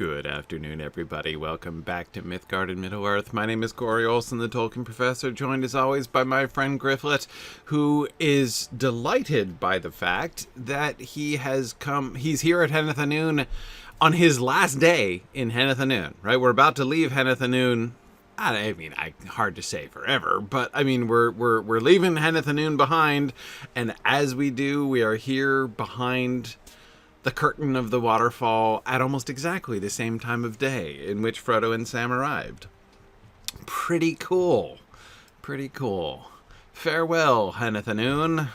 Good afternoon, everybody. Welcome back to Mythgard in Middle-earth. My name is Corey Olsen, the Tolkien Professor, joined as always by my friend Gryfflet, who is delighted by the fact that he's here at Henneth Annûn on his last day in Henneth Annûn, right? We're about to leave Henneth Annûn. Hard to say forever, but I mean, we're leaving Henneth Annûn behind, and as we do, we are here behind the curtain of the waterfall at almost exactly the same time of day in which Frodo and Sam arrived. Pretty cool. Pretty cool. Farewell, Henneth Annûn.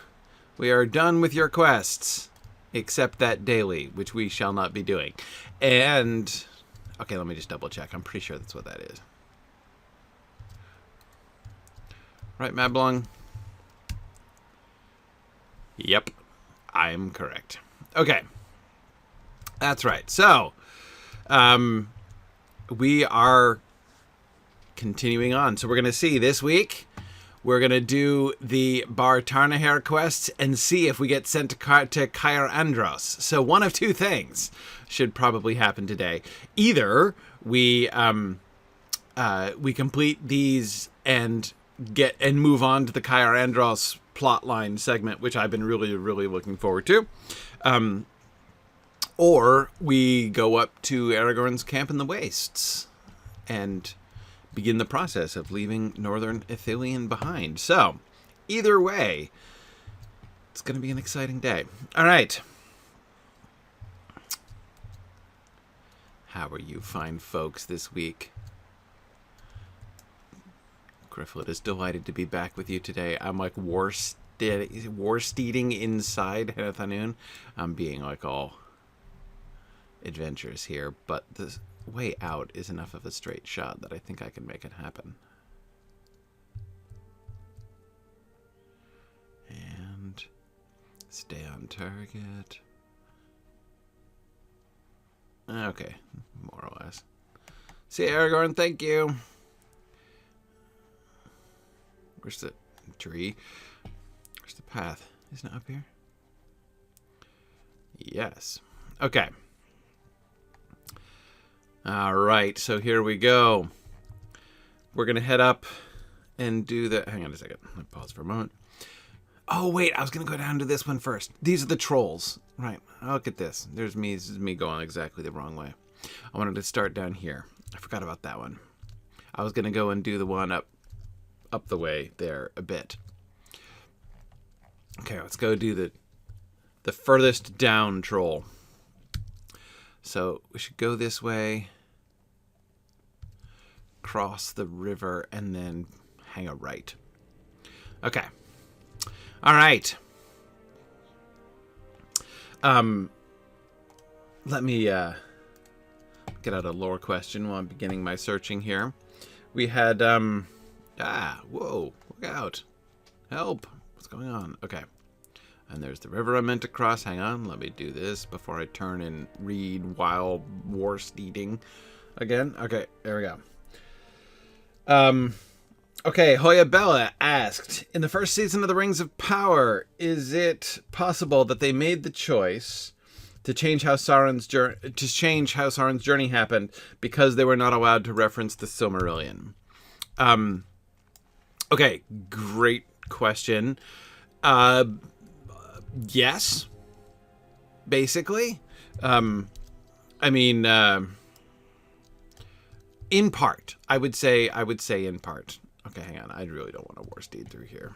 We are done with your quests, except that daily, which we shall not be doing. And, okay, let me just double check. I'm pretty sure that's what that is. Right, Mablung? Yep, I'm correct. Okay. That's right. So, we are continuing on. So we're going to see this week, we're going to do the Bar Tarnaher quests and see if we get sent to Cair Andros. So one of two things should probably happen today. Either we complete these and move on to the Cair Andros plotline segment, which I've been really, really looking forward to. Or we go up to Aragorn's camp in the Wastes and begin the process of leaving Northern Ithilien behind. So, either way, it's going to be an exciting day. All right. How are you fine folks this week? Gryfflet is delighted to be back with you today. I'm like war-steeding inside Henneth Annûn. I'm being like all adventures here, but the way out is enough of a straight shot that I think I can make it happen. And stay on target. Okay, more or less. See you, Aragorn, thank you. Where's the tree? Where's the path? Isn't it up here? Yes. Okay. All right, so here we go. We're going to head up and do the... Hang on a second. Let me pause for a moment. Oh, wait, I was going to go down to this one first. These are the trolls. Right, look at this. There's me. This is me going exactly the wrong way. I wanted to start down here. I forgot about that one. I was going to go and do the one up the way there a bit. Okay, let's go do the furthest down troll. So we should go this way, cross the river, and then hang a right. Okay. All right. Let me get out a lore question while I'm beginning my searching here. We had, whoa, look out. Help. What's going on? Okay. And there's the river I meant to cross. Hang on, let me do this before I turn and read while war-steeding again. Okay, there we go. Okay, Hoya Bella asked, in the first season of The Rings of Power, is it possible that they made the choice to change how Sauron's journey happened because they were not allowed to reference the Silmarillion? Okay, great question. Yes, basically. In part. I would say in part. Okay, hang on. I really don't want to war-steed through here.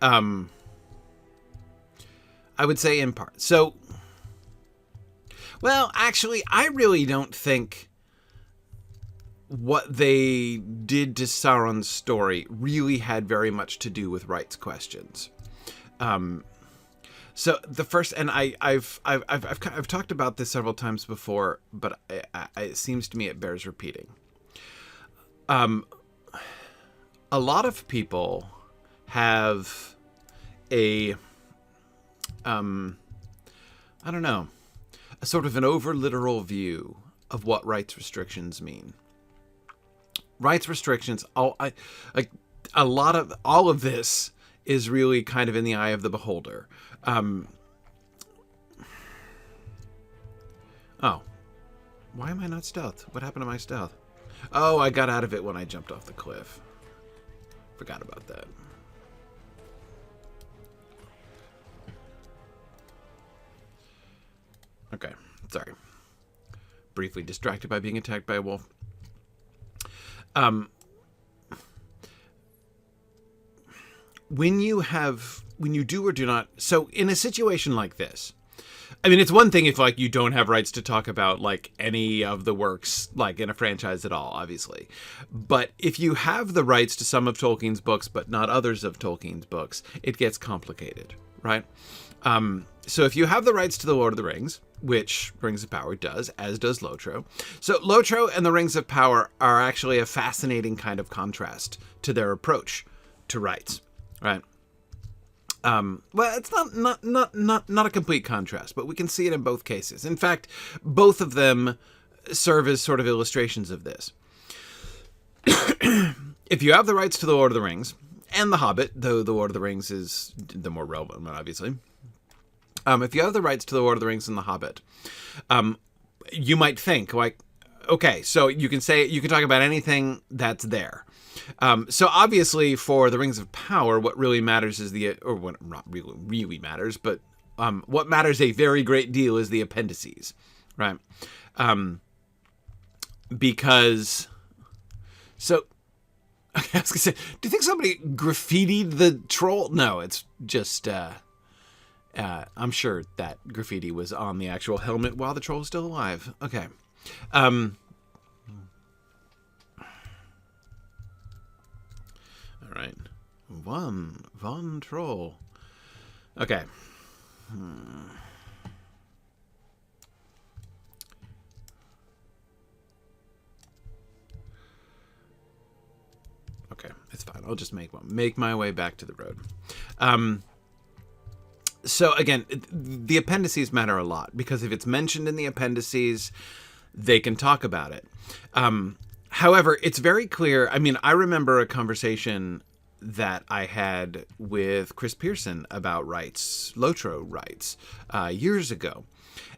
I would say in part. So, well, actually, I really don't think what they did to Sauron's story really had very much to do with rights questions. So the first, and I've talked about this several times before, but it seems to me it bears repeating. A lot of people have a sort of an over-literal view of what rights restrictions mean. Rights restrictions, all of this is really kind of in the eye of the beholder. Oh. Why am I not stealth? What happened to my stealth? Oh, I got out of it when I jumped off the cliff. Forgot about that. Okay, sorry. Briefly distracted by being attacked by a wolf. When you do or do not... So, in a situation like this... I mean, it's one thing if, like, you don't have rights to talk about, like, any of the works, like, in a franchise at all, obviously. But if you have the rights to some of Tolkien's books, but not others of Tolkien's books, it gets complicated, right? So if you have the rights to the Lord of the Rings, which Rings of Power does, as does Lotro. So Lotro and the Rings of Power are actually a fascinating kind of contrast to their approach to rights, right? Well, it's not a complete contrast, but we can see it in both cases. In fact, both of them serve as sort of illustrations of this. If you have the rights to the Lord of the Rings and the Hobbit, though the Lord of the Rings is the more relevant one, obviously. If you have the rights to the Lord of the Rings and the Hobbit, you might think, like, okay, so you can talk about anything that's there. So obviously for the Rings of Power, what really matters is what not really matters, but what matters a very great deal is the appendices, right? Because, so, okay, I was gonna say, do you think somebody graffitied the troll? No, it's just, I'm sure that graffiti was on the actual helmet while the troll was still alive. Okay. All right. Von troll. Okay. Okay, it's fine. I'll just make my way back to the road. So again, the appendices matter a lot because if it's mentioned in the appendices, they can talk about it. However, it's very clear. I mean, I remember a conversation that I had with Chris Pearson about rights, Lotro rights, years ago.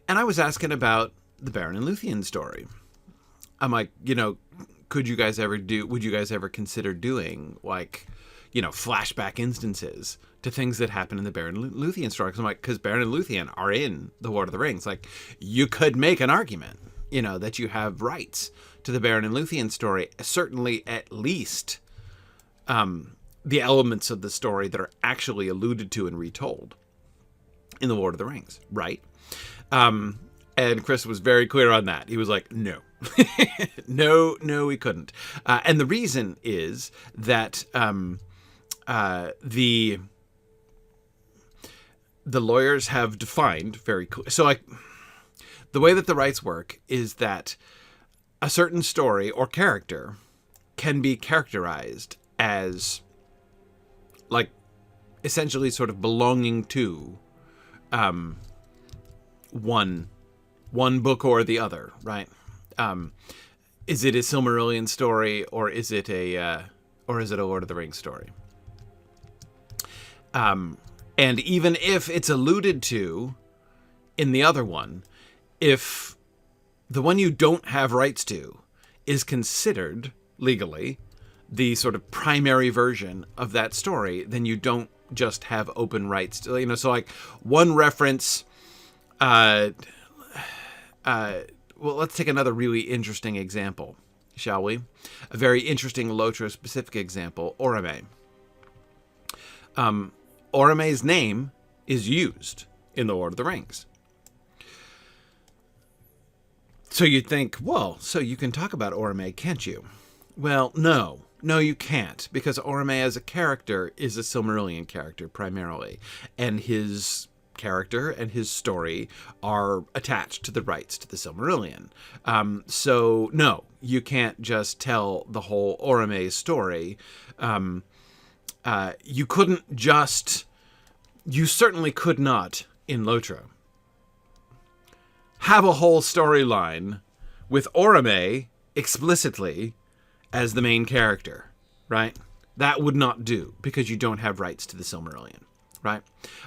And I was asking about the Beren and Luthien story. I'm like, would you guys ever consider doing, like, flashback instances to things that happen in the Beren and Luthien story? Because I'm like, because Beren and Luthien are in The Lord of the Rings. Like, you could make an argument, that you have rights to the Beren and Luthien story, certainly at least the elements of the story that are actually alluded to and retold in The Lord of the Rings, right? And Chris was very clear on that. He was like, no. no, we couldn't. And the reason is that the lawyers have defined very clear. So, like, the way that the rights work is that a certain story or character can be characterized as, like, essentially sort of belonging to one book or the other, right? Is it a Silmarillion story or is it a Lord of the Rings story? And even if it's alluded to in the other one, if the one you don't have rights to is considered legally the sort of primary version of that story, then you don't just have open rights to, so like one reference, well, let's take another really interesting example, shall we? A very interesting Lotro-specific example, Orome. Orome's name is used in The Lord of the Rings. So you'd think, well, so you can talk about Orome, can't you? Well, no, you can't, because Orome as a character is a Silmarillion character primarily, and his character and his story are attached to the rights to the Silmarillion. So no, you can't just tell the whole Orome story. You certainly could not in Lotro have a whole storyline with Orome explicitly as the main character, right? That would not do because you don't have rights to the Silmarillion, right?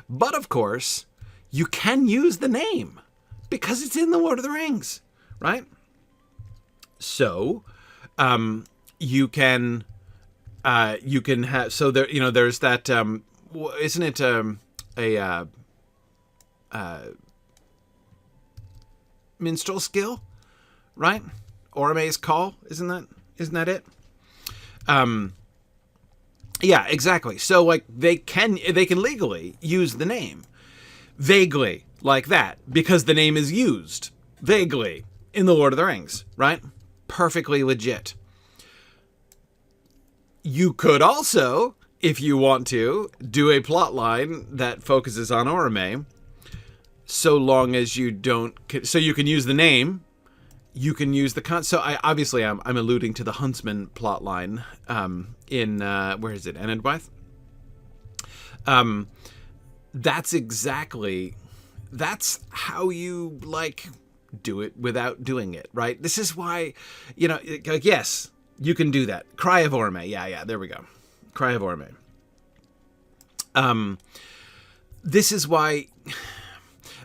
But of course, you can use the name Because it's in the Lord of the Rings, right? So, you can have, so there, there's that, isn't it, a minstrel skill, right? Orome's Call, isn't that it? Yeah, exactly. So like they can legally use the name vaguely like that because the name is used vaguely in the Lord of the Rings, right? Perfectly legit. You could also, if you want to, do a plot line that focuses on Orome, so long as you don't, so you can use the name. You can use the so I'm alluding to the Huntsman plotline in where is it, Enedwaith? That's how you like do it without doing it, right? This is why, like, yes, you can do that. Cry of Orome, yeah, there we go. Cry of Orome. This is why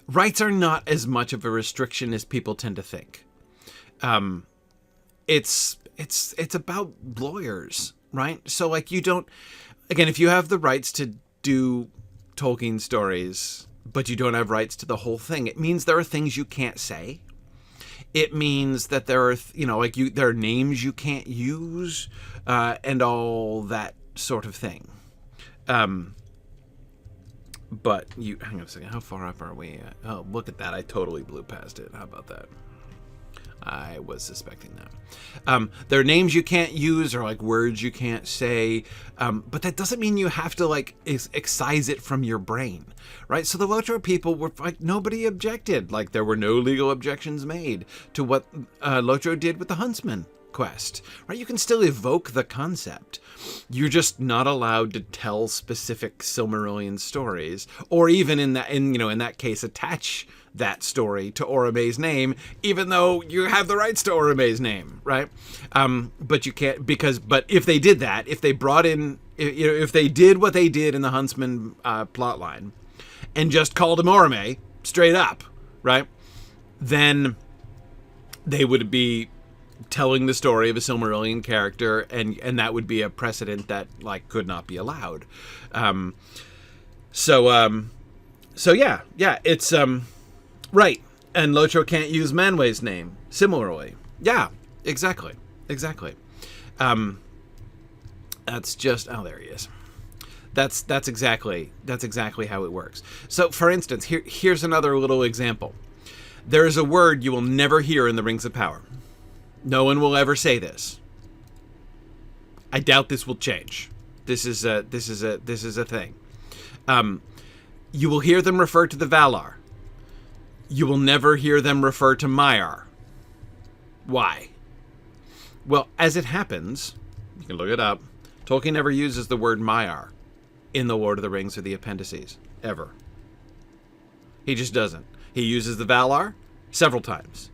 rights are not as much of a restriction as people tend to think. It's about lawyers, right? So like you don't, again, if you have the rights to do Tolkien stories, but you don't have rights to the whole thing, it means there are things you can't say. It means that there are, there are names you can't use, and all that sort of thing. But hang on a second, how far up are we at? Oh, look at that. I totally blew past it. How about that? I was suspecting that. There are names you can't use or like words you can't say, but that doesn't mean you have to like excise it from your brain, right? So the Lotro people were like, nobody objected. Like there were no legal objections made to what Lotro did with the Huntsman quest, right? You can still evoke the concept. You're just not allowed to tell specific Silmarillion stories, or even in that case, attach that story to Orome's name, even though you have the rights to Orome's name, right? But you can't, but if they did that, if they brought in, if they did what they did in the Huntsman plotline and just called him Orome straight up, right? Then they would be telling the story of a Silmarillion character, and that would be a precedent that like could not be allowed. So yeah, it's right. And Lotro can't use Manwë's name similarly. Yeah, exactly. That's just, oh, there he is. That's exactly how it works. So for instance, here's another little example. There is a word you will never hear in the Rings of Power. No one will ever say this. I doubt this will change. This is a thing. You will hear them refer to the Valar. You will never hear them refer to Maiar. Why? Well, as it happens, you can look it up, Tolkien never uses the word Maiar in The Lord of the Rings or the appendices, ever. He just doesn't. He uses the Valar several times.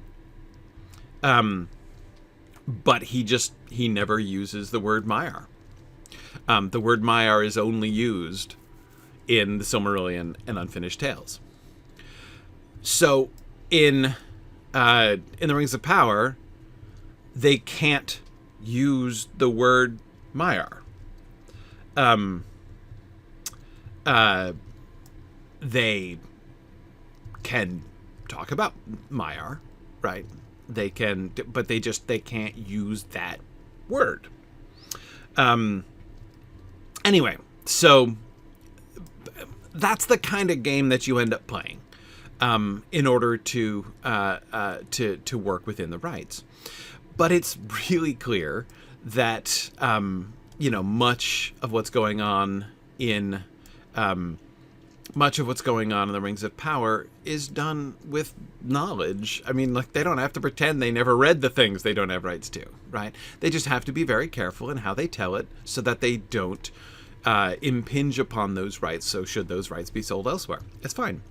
But he never uses the word Maiar. The word Maiar is only used in the Silmarillion and Unfinished Tales. So in the Rings of Power, they can't use the word Maiar. They can talk about Maiar, right? They can, but they can't use that word. Anyway, so that's the kind of game that you end up playing in order to work within the rights. But it's really clear that much of what's going on in the Rings of Power is done with knowledge. I mean, like, they don't have to pretend they never read the things they don't have rights to, right? They just have to be very careful in how they tell it so that they don't impinge upon those rights. So should those rights be sold elsewhere, it's fine.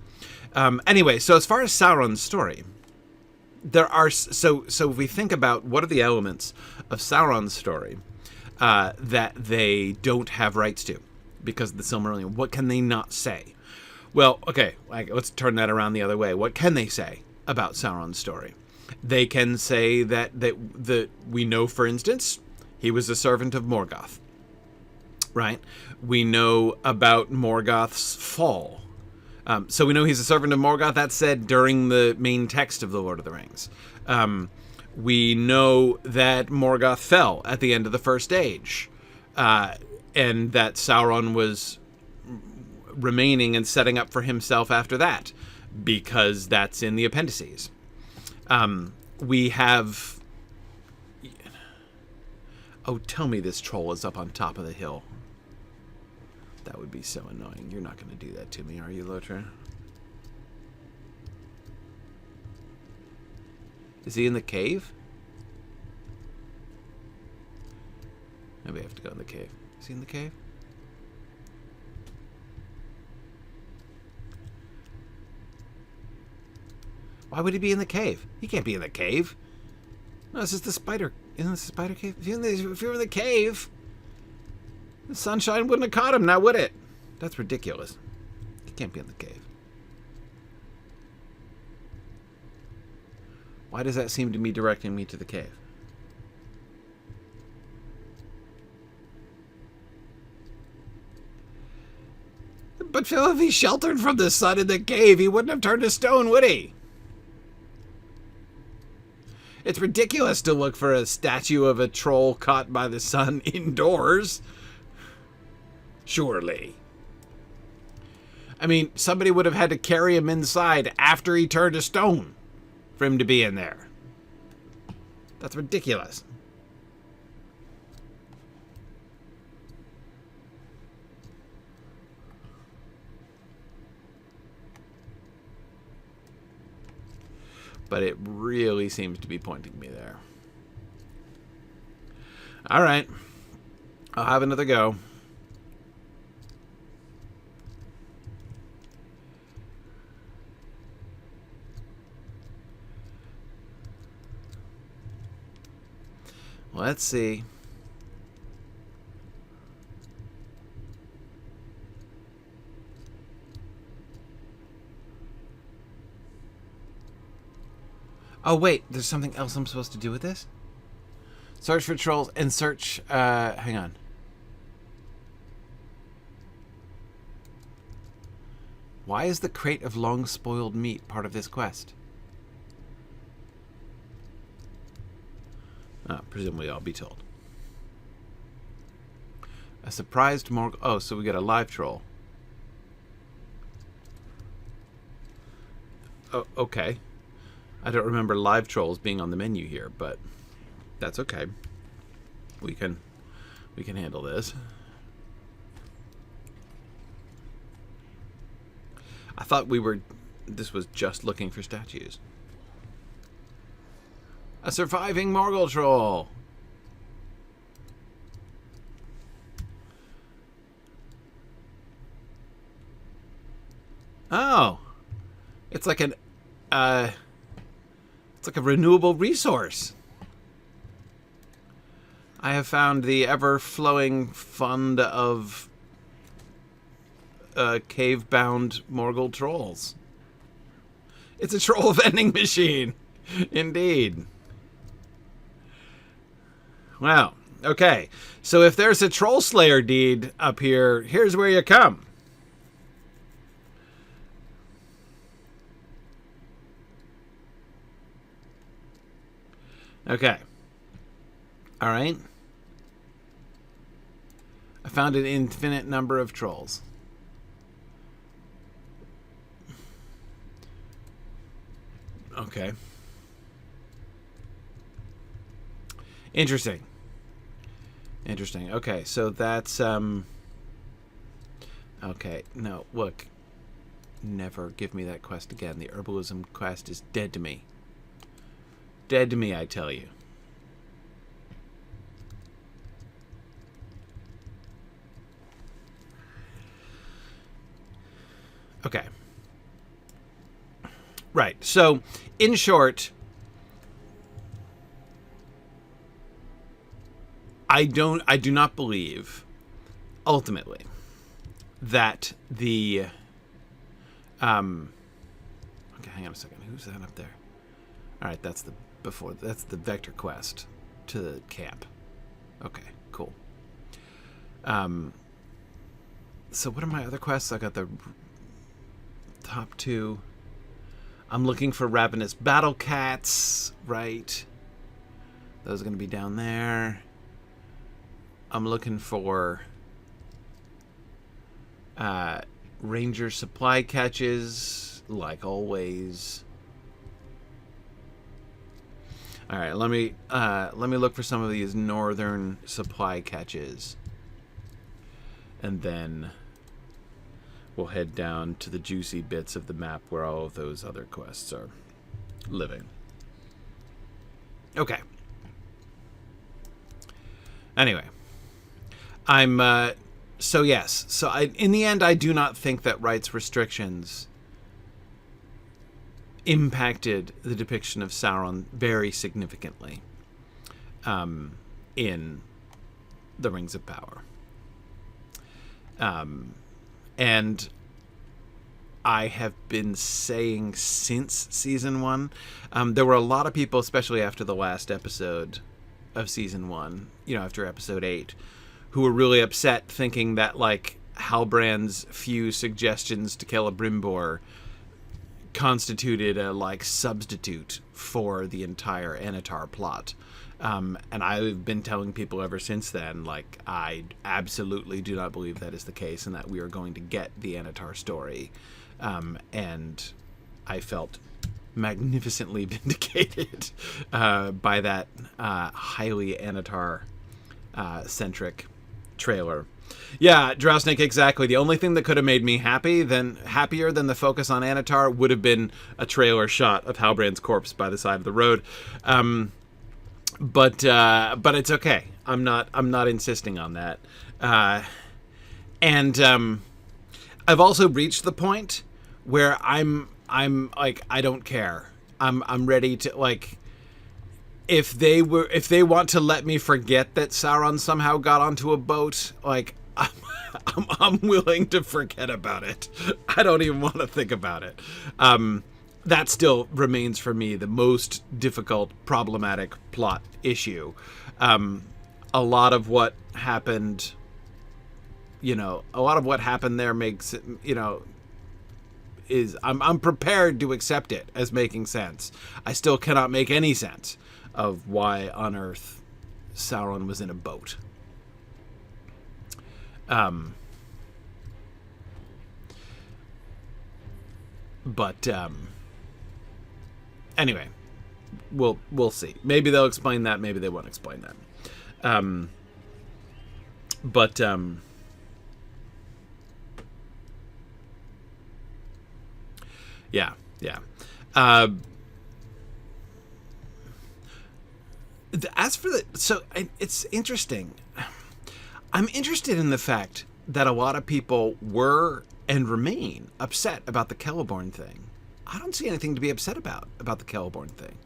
Anyway, so as far as Sauron's story, there are, so if we think about what are the elements of Sauron's story that they don't have rights to because of the Silmarillion, what can they not say? Well, okay, let's turn that around the other way. What can they say? about Sauron's story. They can say that we know, for instance, he was a servant of Morgoth, right? We know about Morgoth's fall. So we know he's a servant of Morgoth. That's said during the main text of The Lord of the Rings. We know that Morgoth fell at the end of the First Age, and that Sauron was remaining and setting up for himself after that, because that's in the appendices. We have... Oh, tell me this troll is up on top of the hill. That would be so annoying. You're not going to do that to me, are you, Lothar? Is he in the cave? Maybe I have to go in the cave. Is he in the cave? Why would he be in the cave? He can't be in the cave. No, this is the spider. Isn't this the spider cave? If you're in the cave, the sunshine wouldn't have caught him, now would it? That's ridiculous. He can't be in the cave. Why does that seem to be directing me to the cave? But Phil, if he's sheltered from the sun in the cave, he wouldn't have turned to stone, would he? It's ridiculous to look for a statue of a troll caught by the sun indoors. Surely. I mean, somebody would have had to carry him inside after he turned to stone for him to be in there. That's ridiculous. But it really seems to be pointing me there. All right. I'll have another go. Let's see. Oh, wait, there's something else I'm supposed to do with this? Search for trolls and search, hang on. Why is the crate of long-spoiled meat part of this quest? Presumably I'll be told. A surprised Morg... Oh, so we get a live troll. Oh, okay. I don't remember live trolls being on the menu here, but that's okay. We can handle this. I thought this was just looking for statues. A surviving Morgul troll. Oh. It's like a renewable resource. I have found the ever-flowing fund of cave-bound Morgul trolls. It's a troll vending machine. Indeed. Wow. Okay. So if there's a troll slayer deed up here, here's where you come. Okay. All right. I found an infinite number of trolls. Okay. Interesting. Interesting. Okay, so that's okay, no, look. Never give me that quest again. The herbalism quest is dead to me. Dead to me, I tell you. Okay. Right. So, in short, I do not believe, ultimately, that the okay, Okay, hang on a second. Who's that up there? All right, that's the vector quest to the camp. Okay, cool. So what are my other quests? I got the top 2. I'm looking for ravenous battle cats, right? Those are going to be down there. I'm looking for ranger supply catches, like always. All right, let me look for some of these northern supply catches, and then we'll head down to the juicy bits of the map where all of those other quests are living. Okay. Anyway, so yes. So in the end, I do not think that rights restrictions impacted the depiction of Sauron very significantly in The Rings of Power. And I have been saying since season 1, there were a lot of people, especially after the last episode of season 1, after episode 8, who were really upset, thinking that, like, Halbrand's few suggestions to Celebrimbor constituted a, like, substitute for the entire Annatar plot. And I've been telling people ever since then, like, I absolutely do not believe that is the case, and that we are going to get the Annatar story. And I felt magnificently vindicated by that highly Annatar centric trailer. Yeah, Drowsnake, exactly. The only thing that could have made me happier than the focus on Annatar would have been a trailer shot of Halbrand's corpse by the side of the road. But it's okay. I'm not insisting on that. And I've also reached the point where I'm like, I don't care. I'm ready to, like, if they want to let me forget that Sauron somehow got onto a boat, like, I'm willing to forget about it. I don't even want to think about it. That still remains for me the most difficult, problematic plot issue. A lot of what happened, there makes it, I'm prepared to accept it as making sense. I still cannot make any sense of why on earth Sauron was in a boat. Anyway, we'll see. Maybe they'll explain that. Maybe they won't explain that. Yeah. As for it's interesting. I'm interested in the fact that a lot of people were and remain upset about the Celeborn thing. I don't see anything to be upset about the Celeborn thing.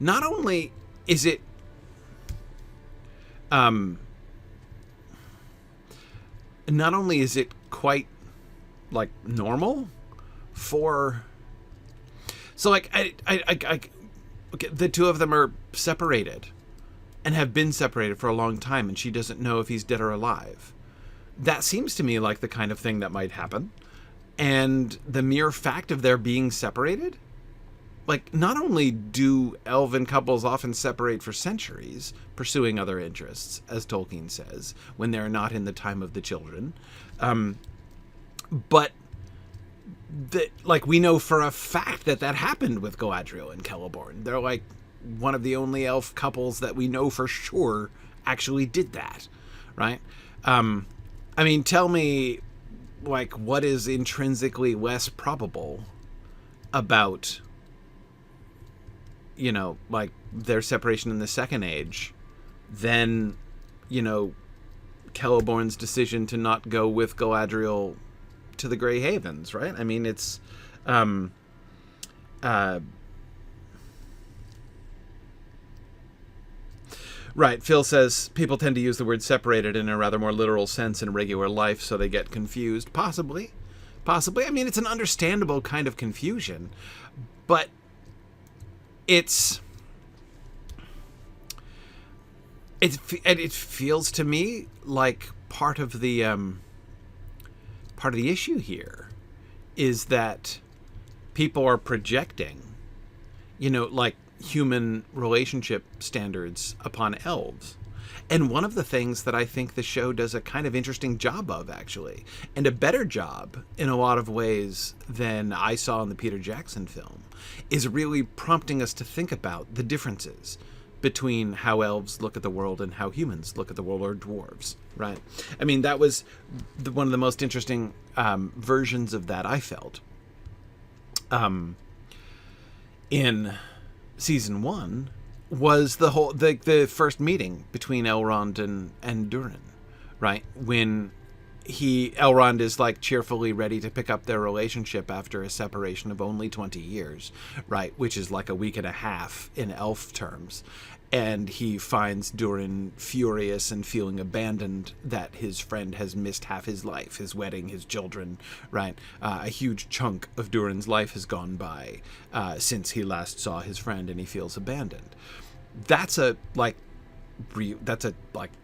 Not only is it quite, like, normal for, so, like, okay, the two of them are separated and have been separated for a long time, and she doesn't know if he's dead or alive. That seems to me like the kind of thing that might happen. And the mere fact of their being separated, like, not only do elven couples often separate for centuries, pursuing other interests, as Tolkien says, when they're not in the time of the children, but we know for a fact that happened with Galadriel and Celeborn. They're, like, one of the only elf couples that we know for sure actually did that, right? I mean, tell me, like, what is intrinsically less probable about, like, their separation in the Second Age than, Celeborn's decision to not go with Galadriel to the Grey Havens, right? I mean, it's right. Phil says people tend to use the word separated in a rather more literal sense in regular life, so they get confused. Possibly. possibly. I mean, it's an understandable kind of confusion, but it feels to me like part of the issue here is that people are projecting, like human relationship standards upon elves. And one of the things that I think the show does a kind of interesting job of, actually, and a better job in a lot of ways than I saw in the Peter Jackson film, is really prompting us to think about the differences between how elves look at the world and how humans look at the world, or dwarves, right? I mean, that was one of the most interesting versions of that I felt in season 1 was the first meeting between Elrond and Durin, right? When Elrond is like cheerfully ready to pick up their relationship after a separation of only 20 years, right? Which is like a week and a half in elf terms. And he finds Durin furious and feeling abandoned that his friend has missed half his life, his wedding, his children, right? A huge chunk of Durin's life has gone by since he last saw his friend, and he feels abandoned. That's a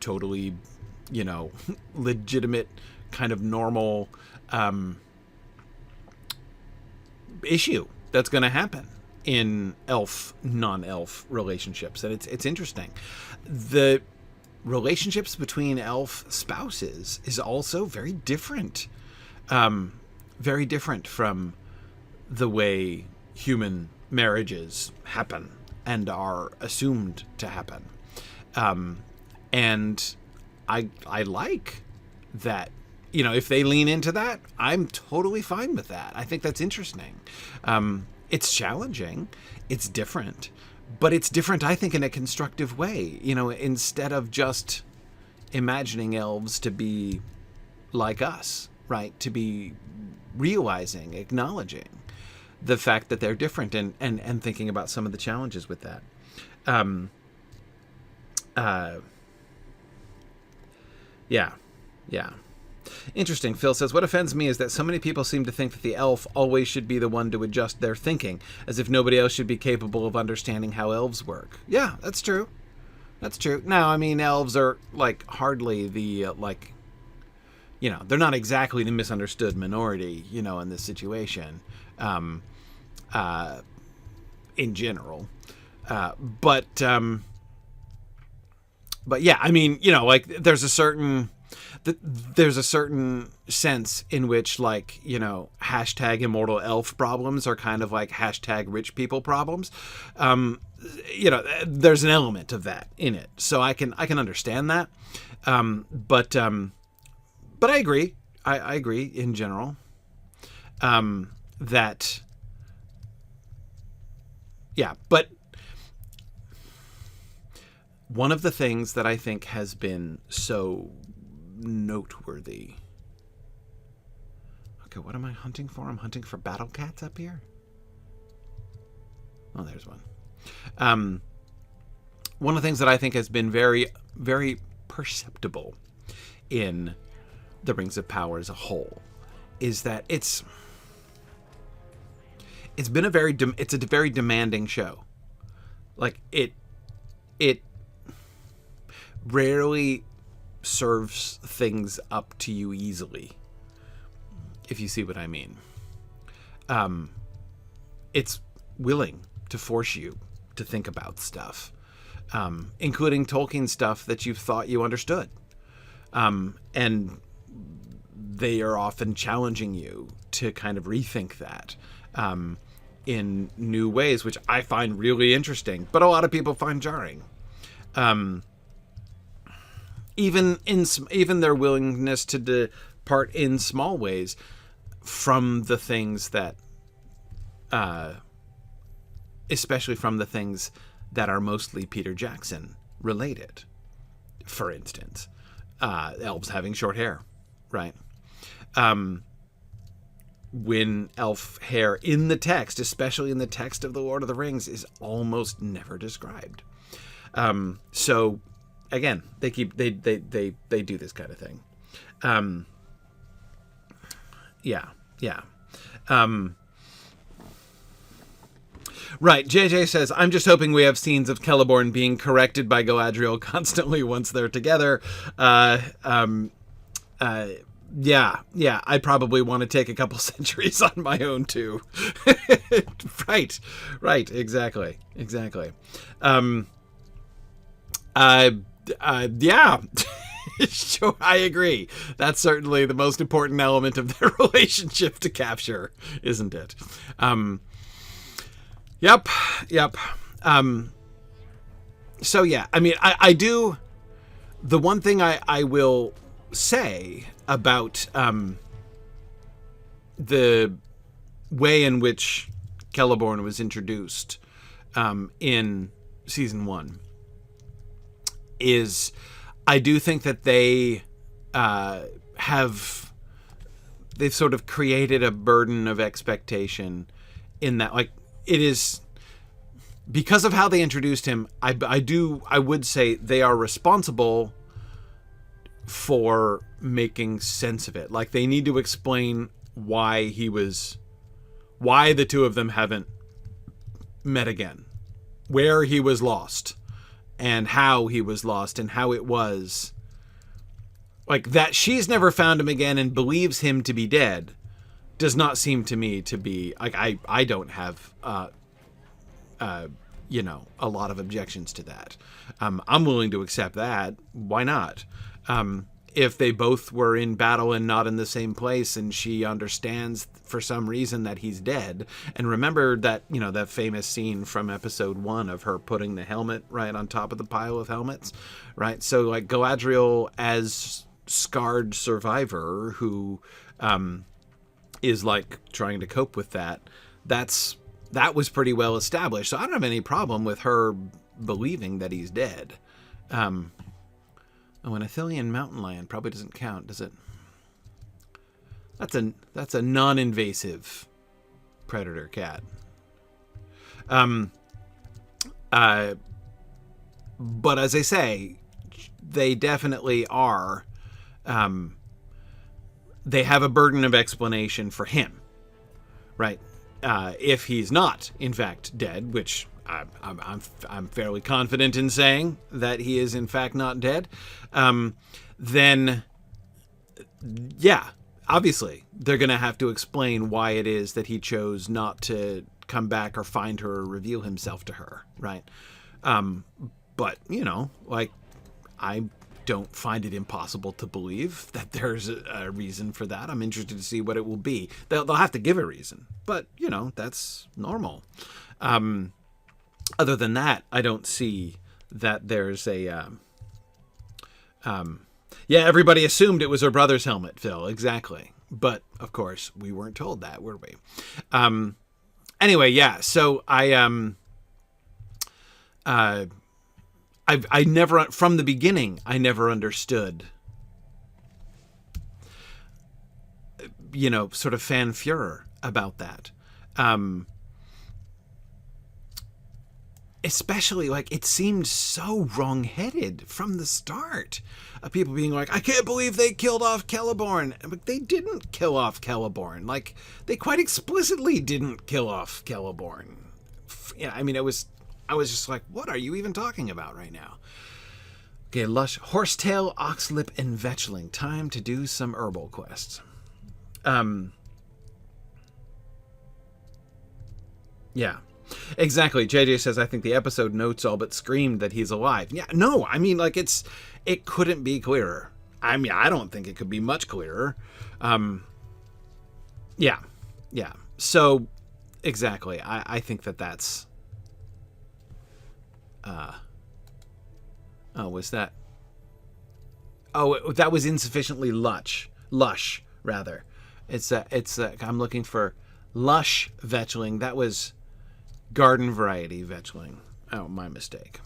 totally, legitimate kind of normal issue that's going to happen in elf, non-elf relationships. And it's interesting. The relationships between elf spouses is also very different. Very different from the way human marriages happen and are assumed to happen. And I like that, if they lean into that, I'm totally fine with that. I think that's interesting. It's challenging. It's different. But it's different, I think, in a constructive way. Instead of just imagining elves to be like us, right? To be realizing, acknowledging the fact that they're different and thinking about some of the challenges with that. Yeah. Interesting. Phil says, what offends me is that so many people seem to think that the elf always should be the one to adjust their thinking, as if nobody else should be capable of understanding how elves work. Yeah, that's true. That's true. Now, I mean, elves are, hardly the, they're not exactly the misunderstood minority, in this situation, in general. But yeah, I mean, there's a certain sense in which, hashtag immortal elf problems are kind of like hashtag rich people problems. There's an element of that in it. So I can understand that. But I agree. I agree in general. That, yeah, but one of the things that I think has been so noteworthy. Okay, what am I hunting for? I'm hunting for battle cats up here. Oh, there's one. One of the things that I think has been very, very perceptible in the Rings of Power as a whole is that it's been a very demanding show. It rarely serves things up to you easily, if you see what I mean. It's willing to force you to think about stuff, including Tolkien stuff that you thought you understood. And they are often challenging you to kind of rethink that in new ways, which I find really interesting, but a lot of people find jarring. Even their willingness to depart in small ways from the things that, especially from the things that are mostly Peter Jackson related. For instance, elves having short hair, right? When elf hair in the text, especially in the text of The Lord of the Rings, is almost never described. So again, they do this kind of thing. Yeah. Yeah. Right, JJ says, I'm just hoping we have scenes of Celeborn being corrected by Galadriel constantly once they're together. Yeah, I'd probably want to take a couple centuries on my own, too. Right, exactly. Yeah. Sure, I agree. That's certainly the most important element of their relationship to capture, isn't it? Yep. So yeah, I mean, I do. The one thing I will say about the way in which Celeborn was introduced in season 1 is, I do think that they've sort of created a burden of expectation in that, like, it is because of how they introduced him. I would say they are responsible for making sense of it. Like, they need to explain why the two of them haven't met again, where he was lost, and how he was lost, and how it was. Like, that she's never found him again and believes him to be dead does not seem to me to be, like, I don't have, a lot of objections to that. I'm willing to accept that. Why not? If they both were in battle and not in the same place, and she understands for some reason that he's dead. And remember that, that famous scene from episode 1 of her putting the helmet right on top of the pile of helmets, right? So, like, Galadriel, as scarred survivor who is, like, trying to cope with that was pretty well established. So I don't have any problem with her believing that he's dead. An Ithilien mountain lion probably doesn't count, does it? That's a non-invasive predator cat. But as I say, they definitely are. They have a burden of explanation for him, right? If he's not, in fact, dead, which I'm fairly confident in saying that he is, in fact, not dead, then, yeah, obviously, they're going to have to explain why it is that he chose not to come back or find her or reveal himself to her, right? But, like, I don't find it impossible to believe that there's a reason for that. I'm interested to see what it will be. They'll have to give a reason, but, that's normal. Other than that, I don't see that there's a... yeah, everybody assumed it was her brother's helmet, Phil. Exactly. But, of course, we weren't told that, were we? Anyway, yeah, so I never, from the beginning, I never understood, sort of fan furor about that. Especially, like, it seemed so wrong-headed from the start. People being like, I can't believe they killed off Celeborn. But they didn't kill off Celeborn. Like, they quite explicitly didn't kill off Celeborn. Yeah, I mean, I was just like, what are you even talking about right now? Okay, Lush, Horsetail, Oxlip, and Vetchling. Time to do some herbal quests. Yeah. Exactly. JJ says, I think the episode notes all but screamed that he's alive. Yeah, no, I mean, like, it couldn't be clearer. I mean, I don't think it could be much clearer. Yeah. So, exactly. I think that's... was that... Oh, that was insufficiently lush, rather. I'm looking for lush vetchling. That was... garden variety vetchling. Oh, my mistake.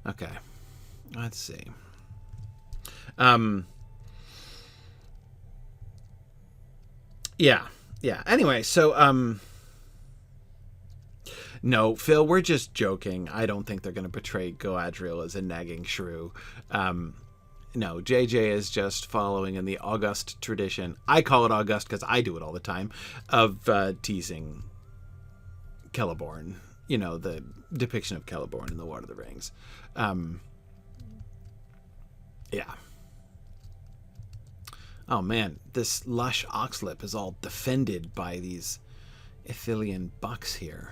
Okay. Let's see. Yeah. Anyway, so No, Phil, we're just joking. I don't think they're going to portray Galadriel as a nagging shrew. No, JJ is just following in the august tradition. I call it august because I do it all the time, of teasing Celeborn. You know, the depiction of Celeborn in The Lord of the Rings. Yeah. Oh man, this lush oxlip is all defended by these Ithilien bucks here.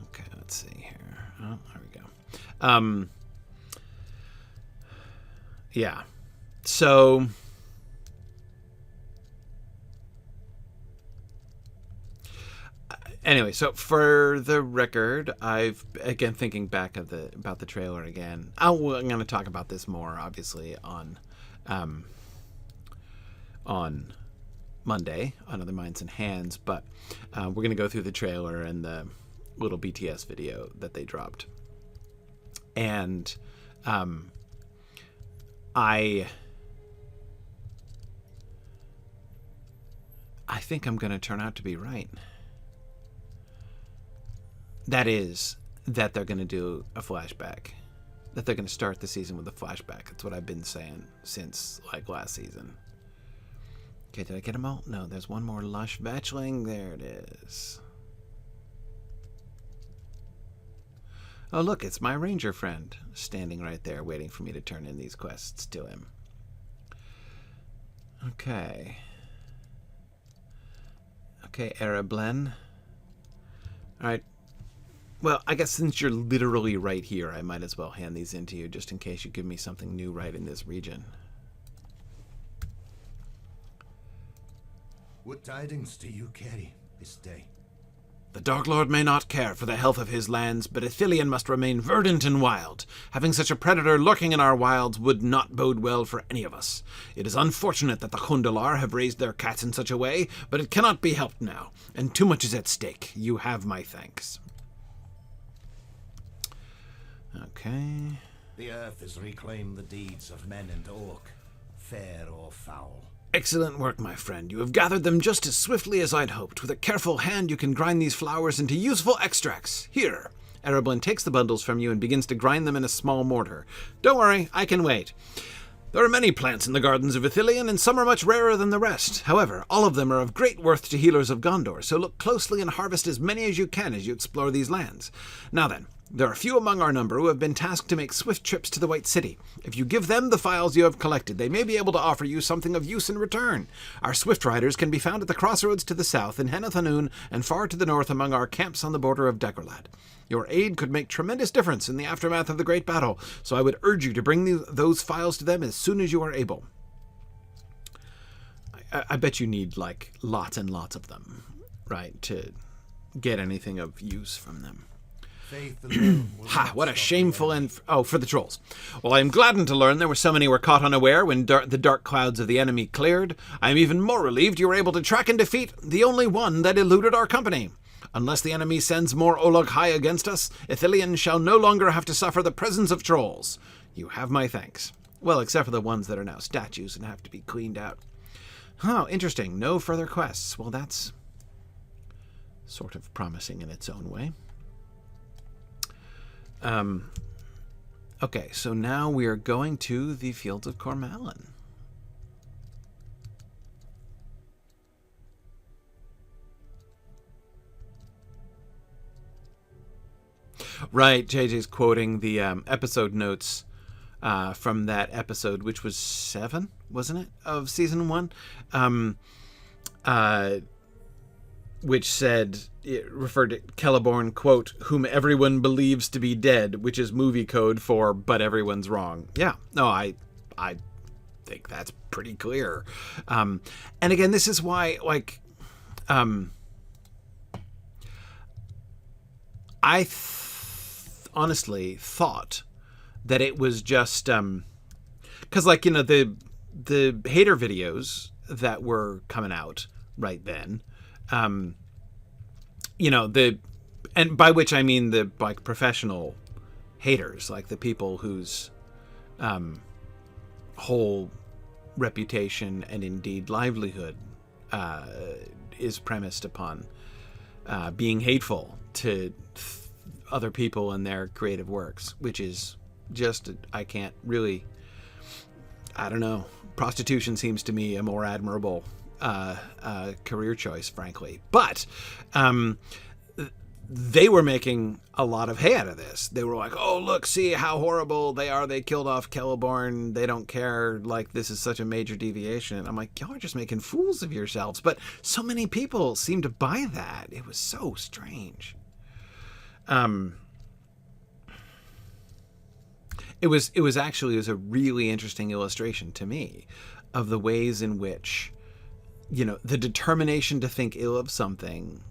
Okay, let's see here. Oh, there we go. Yeah. So anyway, so for the record, I've again thinking back about the trailer again. I'm going to talk about this more, obviously, on Monday on Other Minds and Hands. But we're going to go through the trailer and the little BTS video that they dropped, and I think I'm going to turn out to be right. That is, that they're going to do a flashback. That they're going to start the season with a flashback. That's what I've been saying since, like, last season. Okay, did I get them all? No, there's one more lush bachelling. There it is. Oh, look, it's my ranger friend standing right there waiting for me to turn in these quests to him. Okay. Okay, Ereblen. All right. Well, I guess since you're literally right here, I might as well hand these in to you just in case you give me something new right in this region. What tidings do you carry this day? The Dark Lord may not care for the health of his lands, but Ithilien must remain verdant and wild. Having such a predator lurking in our wilds would not bode well for any of us. It is unfortunate that the Hundalar have raised their cats in such a way, but it cannot be helped now, and too much is at stake. You have my thanks. Okay. The earth has reclaimed the deeds of men and orc, fair or foul. Excellent work, my friend. You have gathered them just as swiftly as I'd hoped. With a careful hand, you can grind these flowers into useful extracts. Here. Ereblen takes the bundles from you and begins to grind them in a small mortar. Don't worry, I can wait. There are many plants in the gardens of Ithilien, and some are much rarer than the rest. However, all of them are of great worth to healers of Gondor, so look closely and harvest as many as you can as you explore these lands. Now then, there are few among our number who have been tasked to make swift trips to the White City. If you give them the files you have collected, they may be able to offer you something of use in return. Our swift riders can be found at the crossroads to the south in Henneth Annûn and far to the north among our camps on the border of Dagorlad. Your aid could make tremendous difference in the aftermath of the great battle, so I would urge you to bring those files to them as soon as you are able. I bet you need, like, lots and lots of them, right, to get anything of use from them. Ha, what a shameful end. Oh, for the trolls. Well, I am gladdened to learn there were so many were caught unaware when the dark clouds of the enemy cleared. I am even more relieved you were able to track and defeat the only one that eluded our company. Unless the enemy sends more Olog Hai against us, Ithilien shall no longer have to suffer the presence of trolls. You have my thanks. Well, except for the ones that are now statues and have to be cleaned out. Oh, interesting. No further quests. Well, that's sort of promising in its own way. Okay, so now we are going to the Field of Cormallen. Right, JJ's quoting the episode notes from that episode, which was 7, wasn't it, of season 1? Which said, it referred to Celeborn, quote, whom everyone believes to be dead, which is movie code for, but everyone's wrong. Yeah, no, I think that's pretty clear. And again, this is why, like, I honestly thought that it was just, because, like, you know, the hater videos that were coming out right then, you know, and by which I mean the, like, professional haters, like the people whose whole reputation and indeed livelihood is premised upon being hateful to other people and their creative works, which is just, I don't know. Prostitution seems to me a more admirable career choice, frankly. But they were making a lot of hay out of this. They were like, oh, look, see how horrible they are. They killed off Celeborn. They don't care. Like, this is such a major deviation. And I'm like, y'all are just making fools of yourselves. But so many people seem to buy that. It was so strange. It was a really interesting illustration to me of the ways in which, the determination to think ill of something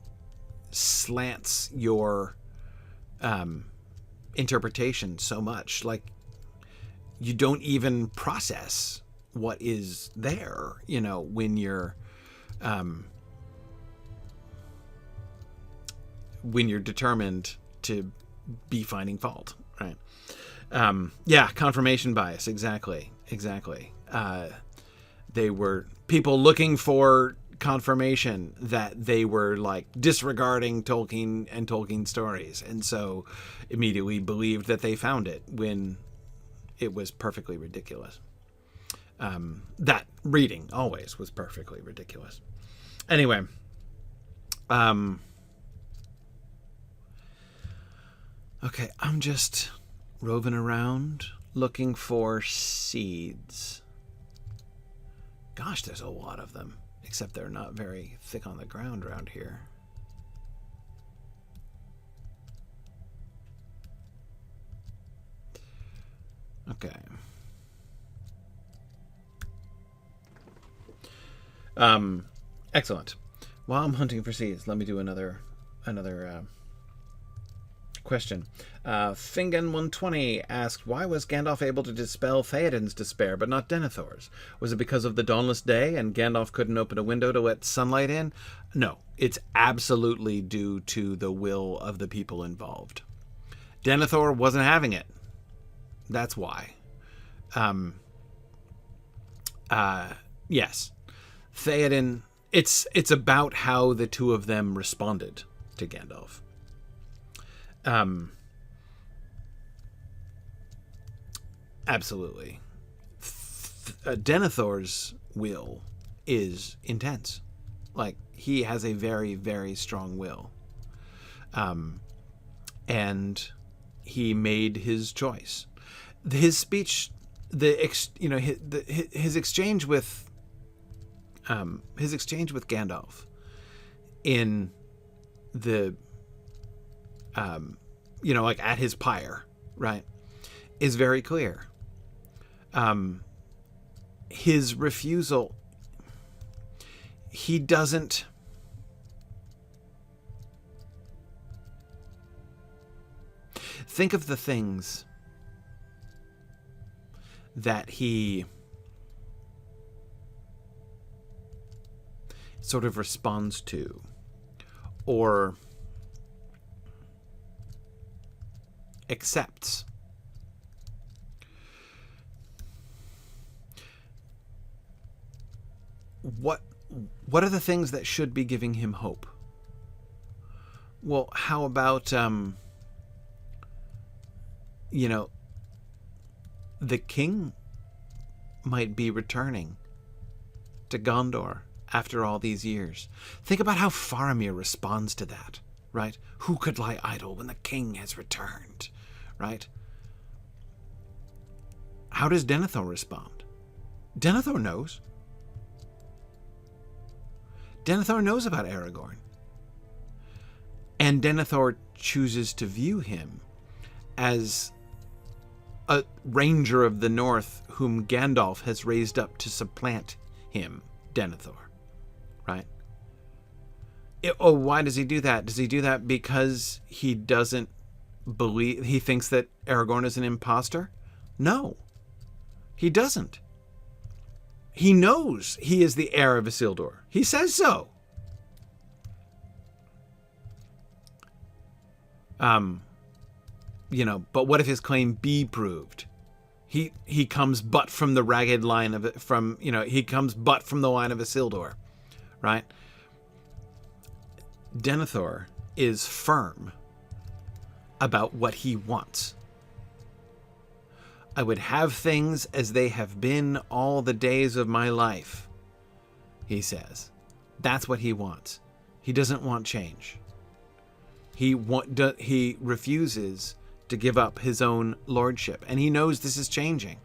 slants your interpretation so much. Like, you don't even process what is there, when you're determined to be finding fault, right? Confirmation bias. Exactly. They were people looking for confirmation that they were like disregarding Tolkien and Tolkien stories, and so immediately believed that they found it when it was perfectly ridiculous. That reading always was perfectly ridiculous. Anyway, okay, I'm just roving around looking for seeds. Gosh, there's a lot of them, except they're not very thick on the ground around here. Okay. Excellent. While I'm hunting for seeds, let me do another question. Fingan120 asked, why was Gandalf able to dispel Theoden's despair but not Denethor's? Was it because of the dawnless day and Gandalf couldn't open a window to let sunlight in? No, it's absolutely due to the will of the people involved. Denethor wasn't having it. That's why. Yes. Theoden, it's about how the two of them responded to Gandalf. Absolutely. Denethor's will is intense. Like, he has a very, very strong will. And he made his choice. His speech, his exchange with Gandalf in the like at his pyre, right, is very clear. His refusal, he doesn't think of the things that he sort of responds to or accepts. What are the things that should be giving him hope? Well, how about the king might be returning to Gondor after all these years. Think about how Faramir responds to that, right? Who could lie idle when the king has returned, right? How does Denethor respond? Denethor knows. Denethor knows about Aragorn. And Denethor chooses to view him as a ranger of the north whom Gandalf has raised up to supplant him, Denethor, right? Why does he do that? Does he do that because he doesn't believe, he thinks that Aragorn is an imposter? No, he doesn't. He knows he is the heir of Isildur. He says so. But what if his claim be proved? he comes but from the ragged line of it, he comes but from the line of Isildur, right? Denethor is firm about what he wants. I would have things as they have been all the days of my life, he says. That's what he wants. He doesn't want change. He refuses to give up his own lordship, and he knows this is changing.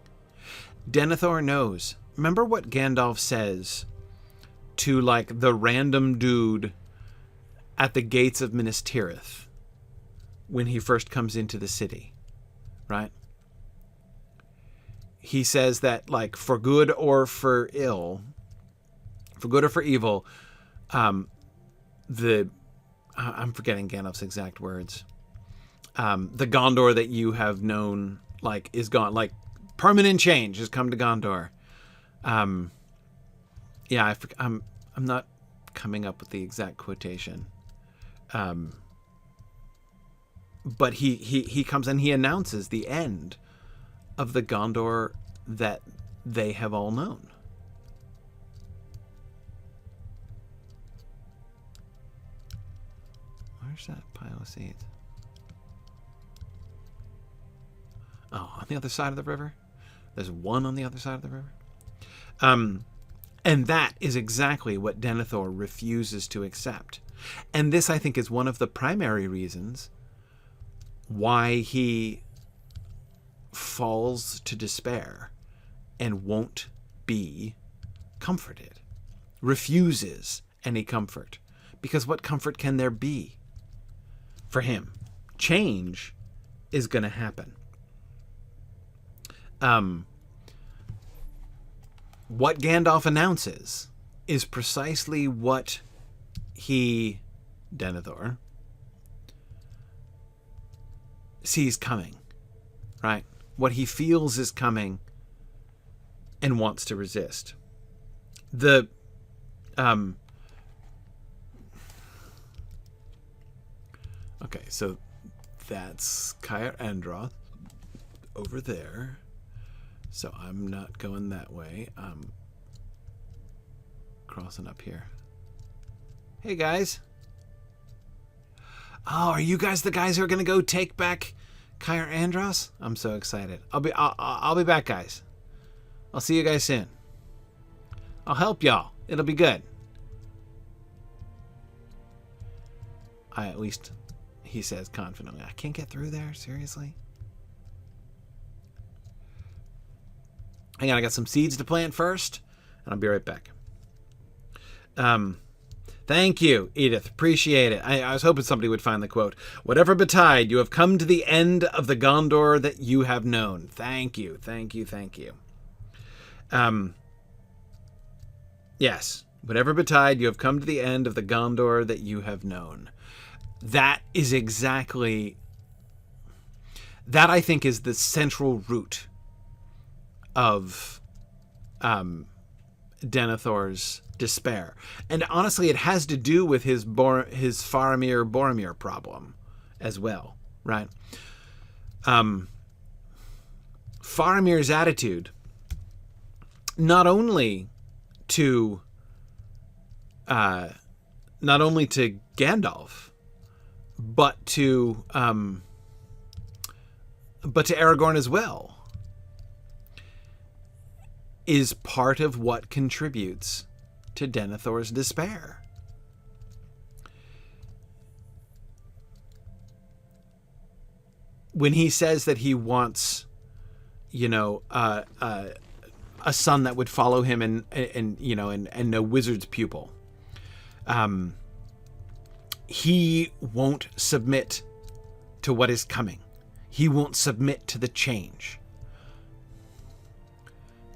Denethor knows. Remember what Gandalf says to, like, the random dude at the gates of Minas Tirith when he first comes into the city, right? He says that, like, for good or for ill, for good or for evil, I'm forgetting Gandalf's exact words. The Gondor that you have known, like, is gone. Like, permanent change has come to Gondor. I'm not coming up with the exact quotation. But he comes and he announces the end of the Gondor that they have all known. Where's that pile of seeds? Oh, on the other side of the river? There's one on the other side of the river? And that is exactly what Denethor refuses to accept. And this, I think, is one of the primary reasons why he falls to despair and won't be comforted. Refuses any comfort. Because what comfort can there be for him? Change is going to happen. What Gandalf announces is precisely what Denethor, sees coming, right? What he feels is coming and wants to resist. Okay, so that's Cair Andros over there. So I'm not going that way. I'm crossing up here. Hey, guys. Oh, are you guys the guys who are going to go take back Cair Andros? I'm so excited. I'll be back, guys. I'll see you guys soon. I'll help y'all. It'll be good. At least he says confidently. I can't get through there? Seriously? Hang on, I got some seeds to plant first, and I'll be right back. Thank you, Edith. Appreciate it. I was hoping somebody would find the quote. Whatever betide, you have come to the end of the Gondor that you have known. Thank you, thank you, thank you. Yes, whatever betide, you have come to the end of the Gondor that you have known. That is exactly... That, I think, is the central root of Denethor's despair. And honestly, it has to do with his Faramir-Boromir problem as well, right? Faramir's attitude, not only to Gandalf, but to Aragorn as well, is part of what contributes to Denethor's despair. When he says that he wants, a son that would follow him and no wizard's pupil, he won't submit to what is coming. He won't submit to the change,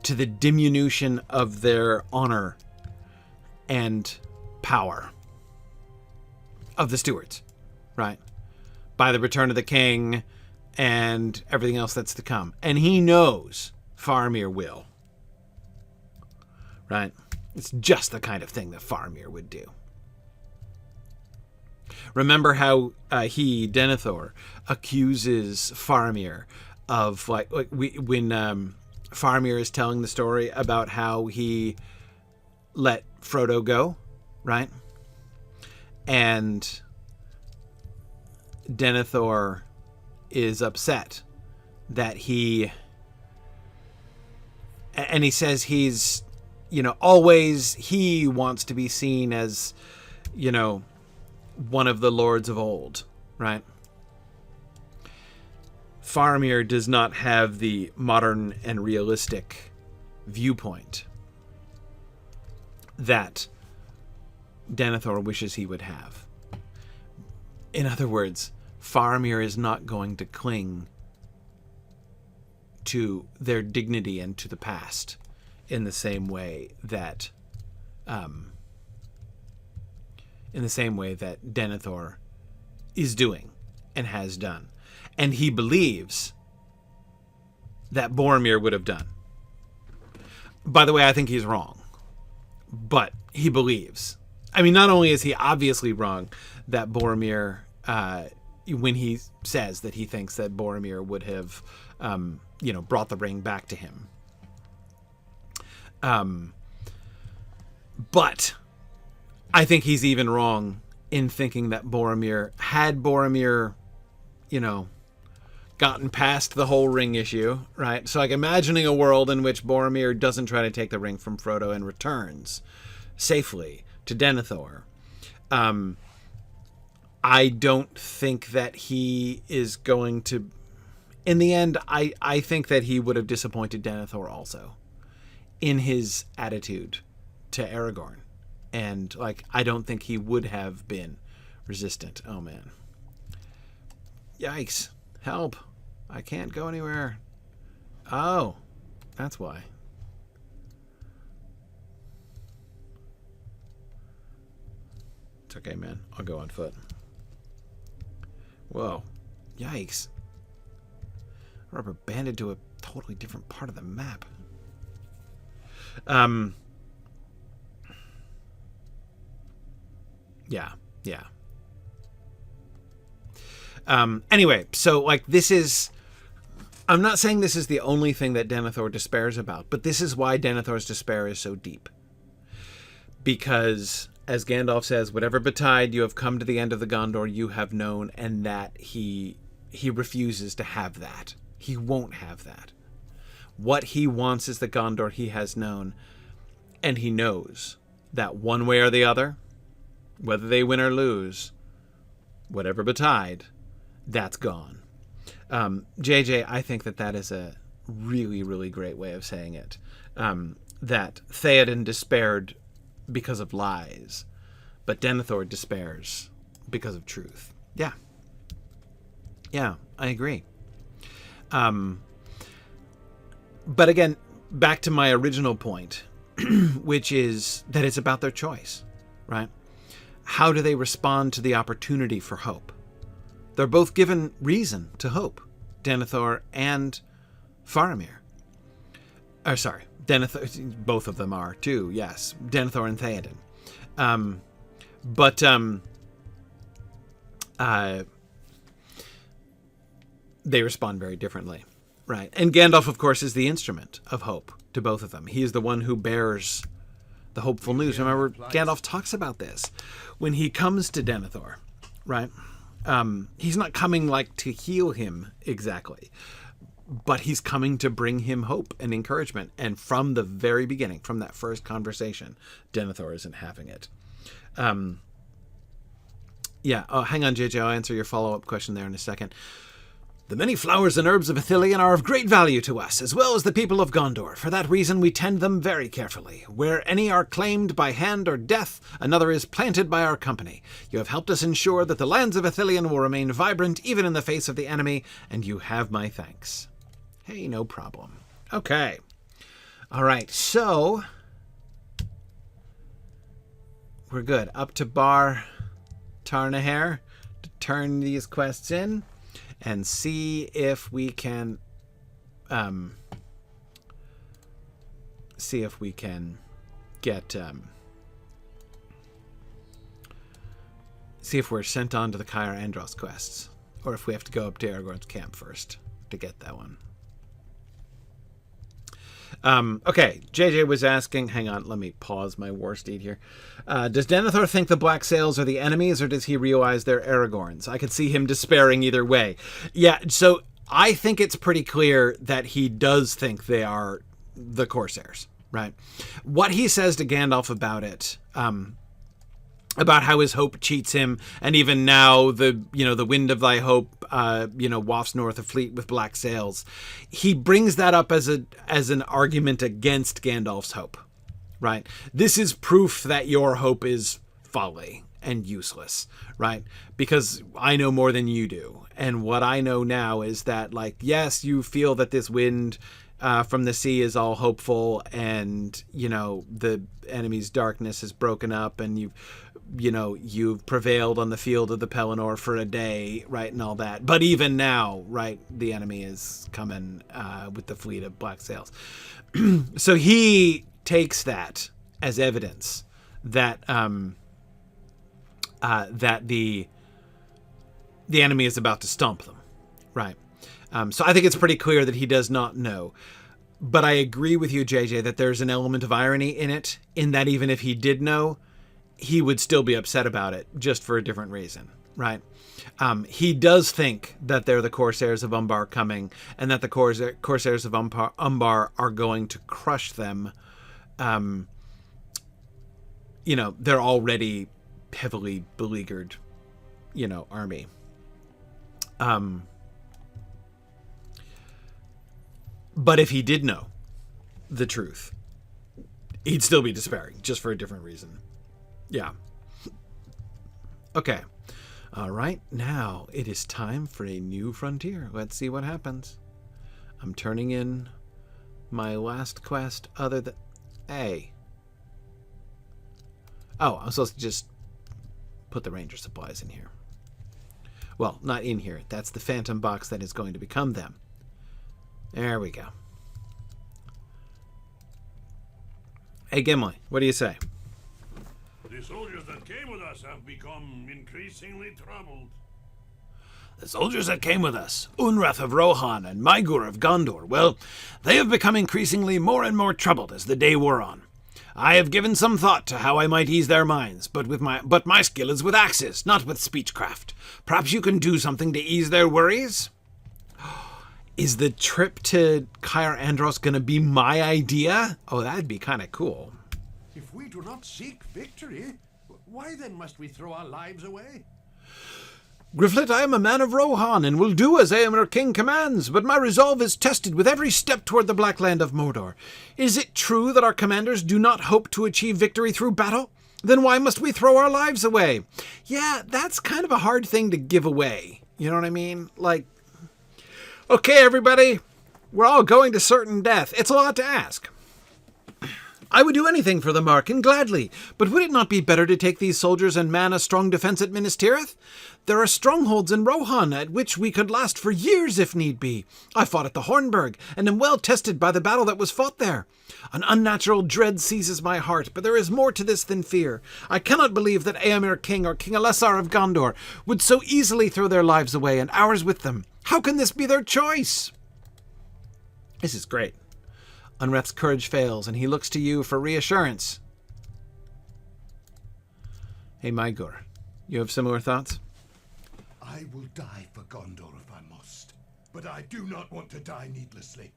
to the diminution of their honor and power of the stewards, right? By the return of the king and everything else that's to come. And he knows Faramir will, right? It's just the kind of thing that Faramir would do. Remember how Denethor accuses Faramir of when Faramir is telling the story about how he let Frodo go, right? And Denethor is upset that he says he's, always he wants to be seen as, one of the lords of old, right? Faramir does not have the modern and realistic viewpoint that Denethor wishes he would have. In other words, Faramir is not going to cling to their dignity and to the past in the same way that Denethor is doing and has done. And he believes that Boromir would have done. By the way, I think he's wrong. But he believes. I mean, not only is he obviously wrong that Boromir, when he says that he thinks that Boromir would have, brought the ring back to him. But I think he's even wrong in thinking that had Boromir, gotten past the whole ring issue, right? So, imagining a world in which Boromir doesn't try to take the ring from Frodo and returns safely to Denethor. I don't think that he is going to... In the end, I think that he would have disappointed Denethor also in his attitude to Aragorn. And, I don't think he would have been resistant. Oh, man. Yikes. Help. I can't go anywhere. Oh, that's why. It's okay, man. I'll go on foot. Whoa. Yikes. Rubber banded to a totally different part of the map. Yeah. Anyway, so this is... I'm not saying this is the only thing that Denethor despairs about, but this is why Denethor's despair is so deep. Because, as Gandalf says, whatever betide you have come to the end of the Gondor you have known, and that he refuses to have that. He won't have that. What he wants is the Gondor he has known, and he knows that one way or the other, whether they win or lose, whatever betide, that's gone. JJ, I think that is a really, really great way of saying it. That Theoden despaired because of lies, but Denethor despairs because of truth. Yeah, I agree. But again, back to my original point, which is that it's about their choice, right? How do they respond to the opportunity for hope? They're both given reason to hope, Denethor and Faramir. Denethor, both of them are too, yes. Denethor and Theoden. But they respond very differently, right? And Gandalf, of course, is the instrument of hope to both of them. He is the one who bears the hopeful news. Remember, Gandalf talks about this when he comes to Denethor, right? He's not coming to heal him exactly, but he's coming to bring him hope and encouragement. And from the very beginning, from that first conversation, Denethor isn't having it. Hang on, JJ. I'll answer your follow-up question there in a second. The many flowers and herbs of Ithilien are of great value to us, as well as the people of Gondor. For that reason, we tend them very carefully. Where any are claimed by hand or death, another is planted by our company. You have helped us ensure that the lands of Ithilien will remain vibrant, even in the face of the enemy, and you have my thanks. Hey, no problem. Okay. All right, so... we're good. Up to Bar Tarnaher to turn these quests in. And see if we can get see if we're sent on to the Cair Andros quests, or if we have to go up to Aragorn's camp first to get that one. Okay, JJ was asking, hang on, let me pause my war steed here. Does Denethor think the Black Sails are the enemies, or does he realize they're Aragorn's? I could see him despairing either way. Yeah, so I think it's pretty clear that he does think they are the Corsairs, right? What he says to Gandalf about how his hope cheats him, and even now the wind of thy hope wafts north a fleet with black sails. He brings that up as an argument against Gandalf's hope, right? This is proof that your hope is folly and useless, right? Because I know more than you do, and what I know now is that, like, yes, you feel that this wind from the sea is all hopeful, and the enemy's darkness is broken up, and you've prevailed on the field of the Pelennor for a day, right, and all that. But even now, right, the enemy is coming with the fleet of black sails. So he takes that as evidence that that the enemy is about to stomp them, right? So I think it's pretty clear that he does not know. But I agree with you, JJ, that there's an element of irony in it, in that even if he did know, he would still be upset about it, just for a different reason, right? He does think that they're the Corsairs of Umbar coming, and that the Corsairs of Umbar are going to crush them. They're already heavily beleaguered, army. But if he did know the truth, he'd still be despairing, just for a different reason. Yeah. Okay. All right. Now it is time for a new frontier. Let's see what happens. I'm turning in my last quest other than... Hey. Oh, I'm supposed to just put the ranger supplies in here. Well, not in here. That's the phantom box that is going to become them. There we go. Hey, Gimli, what do you say? The soldiers that came with us have become increasingly troubled. The soldiers that came with us, Unrath of Rohan and Maigur of Gondor, well, they have become increasingly more and more troubled as the day wore on. I have given some thought to how I might ease their minds, but my skill is with axes, not with speechcraft. Perhaps you can do something to ease their worries? Is the trip to Cair Andros going to be my idea? Oh, that'd be kind of cool. If we do not seek victory, why then must we throw our lives away? Gryfflet, I am a man of Rohan, and will do as Éomer King commands, but my resolve is tested with every step toward the Black Land of Mordor. Is it true that our commanders do not hope to achieve victory through battle? Then why must we throw our lives away? Yeah, that's kind of a hard thing to give away. You know what I mean? Like, okay, everybody, we're all going to certain death. It's a lot to ask. I would do anything for the Markin, gladly, but would it not be better to take these soldiers and man a strong defense at Minas Tirith? There are strongholds in Rohan at which we could last for years if need be. I fought at the Hornburg, and am well tested by the battle that was fought there. An unnatural dread seizes my heart, but there is more to this than fear. I cannot believe that Éomer King or King Elessar of Gondor would so easily throw their lives away, and ours with them. How can this be their choice? This is great. Unreth's courage fails, and he looks to you for reassurance. Hey, Maigur, you have similar thoughts? I will die for Gondor if I must, but I do not want to die needlessly.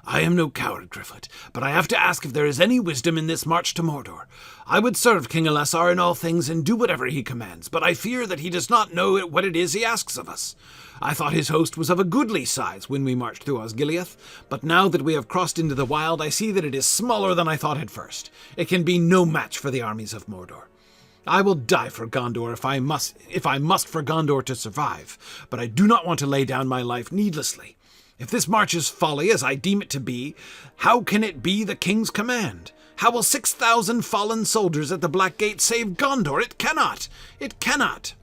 I am no coward, Gryfflet, but I have to ask if there is any wisdom in this march to Mordor. I would serve King Elessar in all things and do whatever he commands, but I fear that he does not know what it is he asks of us. I thought his host was of a goodly size when we marched through Osgiliath, but now that we have crossed into the wild, I see that it is smaller than I thought at first. It can be no match for the armies of Mordor. I will die for Gondor if I must for Gondor to survive, but I do not want to lay down my life needlessly. If this march is folly, as I deem it to be, how can it be the king's command? How will 6,000 fallen soldiers at the Black Gate save Gondor? It cannot. It cannot.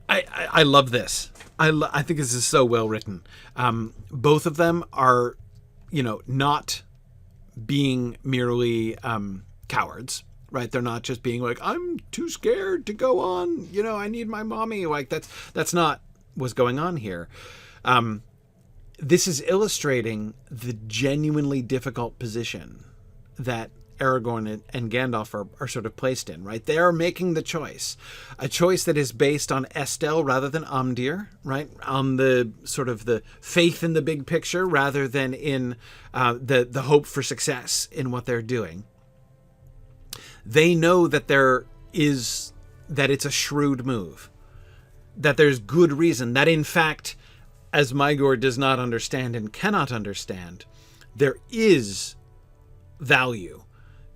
I love this. I think this is so well written. Both of them are, not being merely cowards, right? They're not just being like, I'm too scared to go on. I need my mommy. Like that's not what's going on here. This is illustrating the genuinely difficult position that Aragorn and Gandalf are sort of placed in, right? They are making the choice, a choice that is based on Estel rather than Amdir, right? On the sort of the faith in the big picture rather than in the hope for success in what they're doing. They know that that it's a shrewd move, that there's good reason, that in fact, as Mygor does not understand and cannot understand, there is value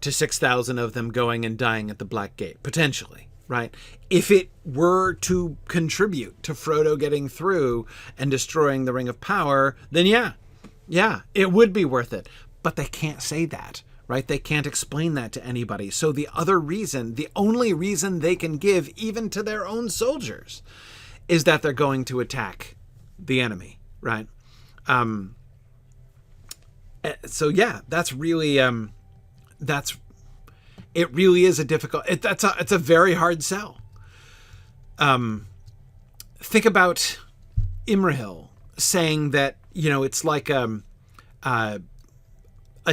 to 6,000 of them going and dying at the Black Gate, potentially, right? If it were to contribute to Frodo getting through and destroying the Ring of Power, then yeah, it would be worth it. But they can't say that, right? They can't explain that to anybody. So the only reason they can give, even to their own soldiers, is that they're going to attack the enemy, right? So yeah, that's really... it really is a difficult, it's a very hard sell. Think about Imrahil saying that, it's like a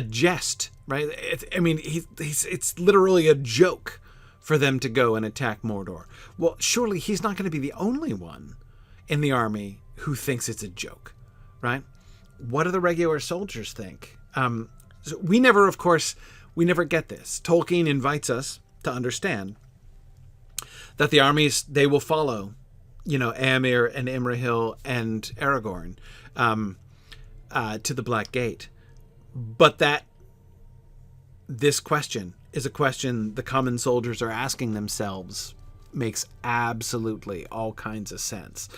jest, right? It's literally a joke for them to go and attack Mordor. Well, surely he's not going to be the only one in the army who thinks it's a joke, right? What do the regular soldiers think? So we never get this. Tolkien invites us to understand that the armies, they will follow, Éomer and Imrahil and Aragorn to the Black Gate. But that this question is a question the common soldiers are asking themselves makes absolutely all kinds of sense.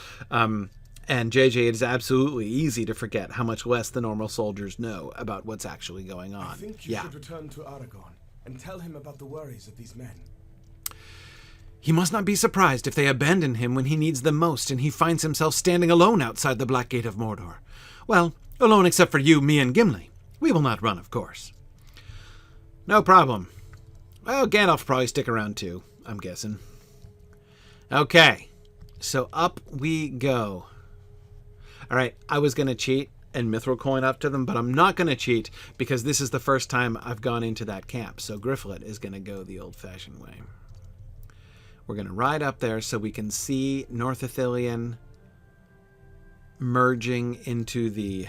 And JJ, it is absolutely easy to forget how much less the normal soldiers know about what's actually going on. I think you should return to Aragorn and tell him about the worries of these men. He must not be surprised if they abandon him when he needs them most and he finds himself standing alone outside the Black Gate of Mordor. Well, alone except for you, me, and Gimli. We will not run, of course. No problem. Well, Gandalf will probably stick around too, I'm guessing. Okay, so up we go. All right, I was going to cheat and mithril coin up to them, but I'm not going to cheat because this is the first time I've gone into that camp. So Gryfflet is going to go the old-fashioned way. We're going to ride up there so we can see North Ithilien merging into the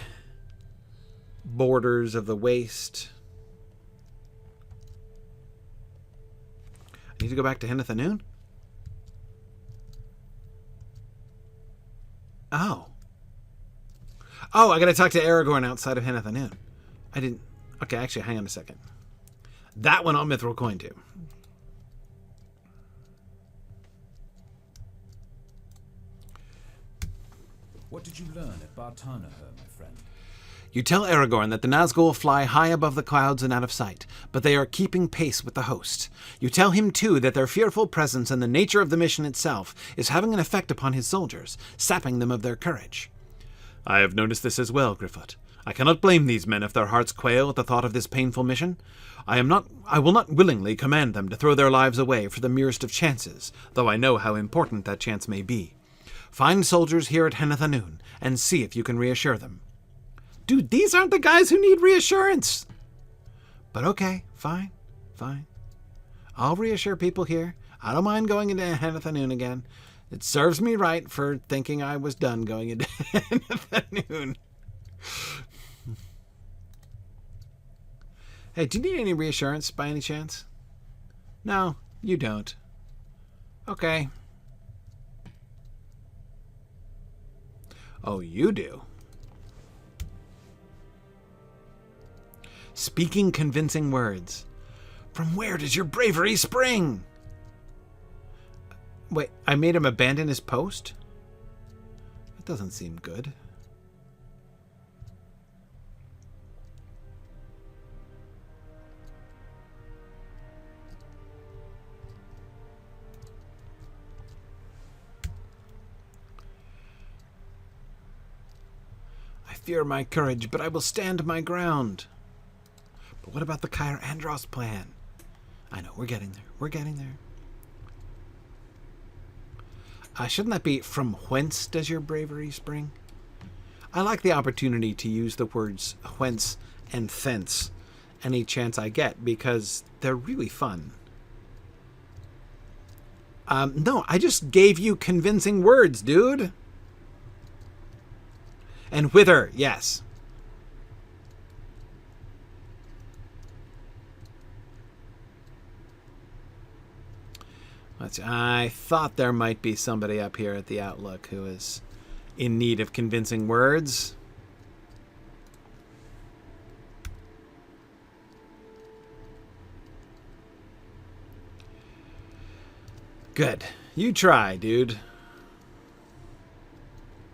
borders of the waste. I need to go back to Henneth Annûn? Oh, I gotta talk to Aragorn outside of Henneth Annûn. I didn't... Okay, actually, hang on a second. That one I'll mithril coin to. What did you learn at Bar Tarnaher, my friend? You tell Aragorn that the Nazgul fly high above the clouds and out of sight, but they are keeping pace with the host. You tell him, too, that their fearful presence and the nature of the mission itself is having an effect upon his soldiers, sapping them of their courage. I have noticed this as well, Gryfflet. I cannot blame these men if their hearts quail at the thought of this painful mission. I will not willingly command them to throw their lives away for the merest of chances, though I know how important that chance may be. Find soldiers here at Henneth Annûn, and see if you can reassure them. Dude, these aren't the guys who need reassurance! But okay, fine. I'll reassure people here. I don't mind going into Henneth Annûn again. It serves me right for thinking I was done going into Henneth Annûn. Hey, do you need any reassurance by any chance? No, you don't. Okay. Oh, you do? Speaking convincing words. From where does your bravery spring? Wait, I made him abandon his post? That doesn't seem good. I fear my courage, but I will stand my ground. But what about the Cair Andros plan? I know, we're getting there. Shouldn't that be from whence does your bravery spring? I like the opportunity to use the words whence and thence any chance I get, because they're really fun. No, I just gave you convincing words, dude. And whither, yes. I thought there might be somebody up here at the Outlook who is in need of convincing words. Good. You try, dude.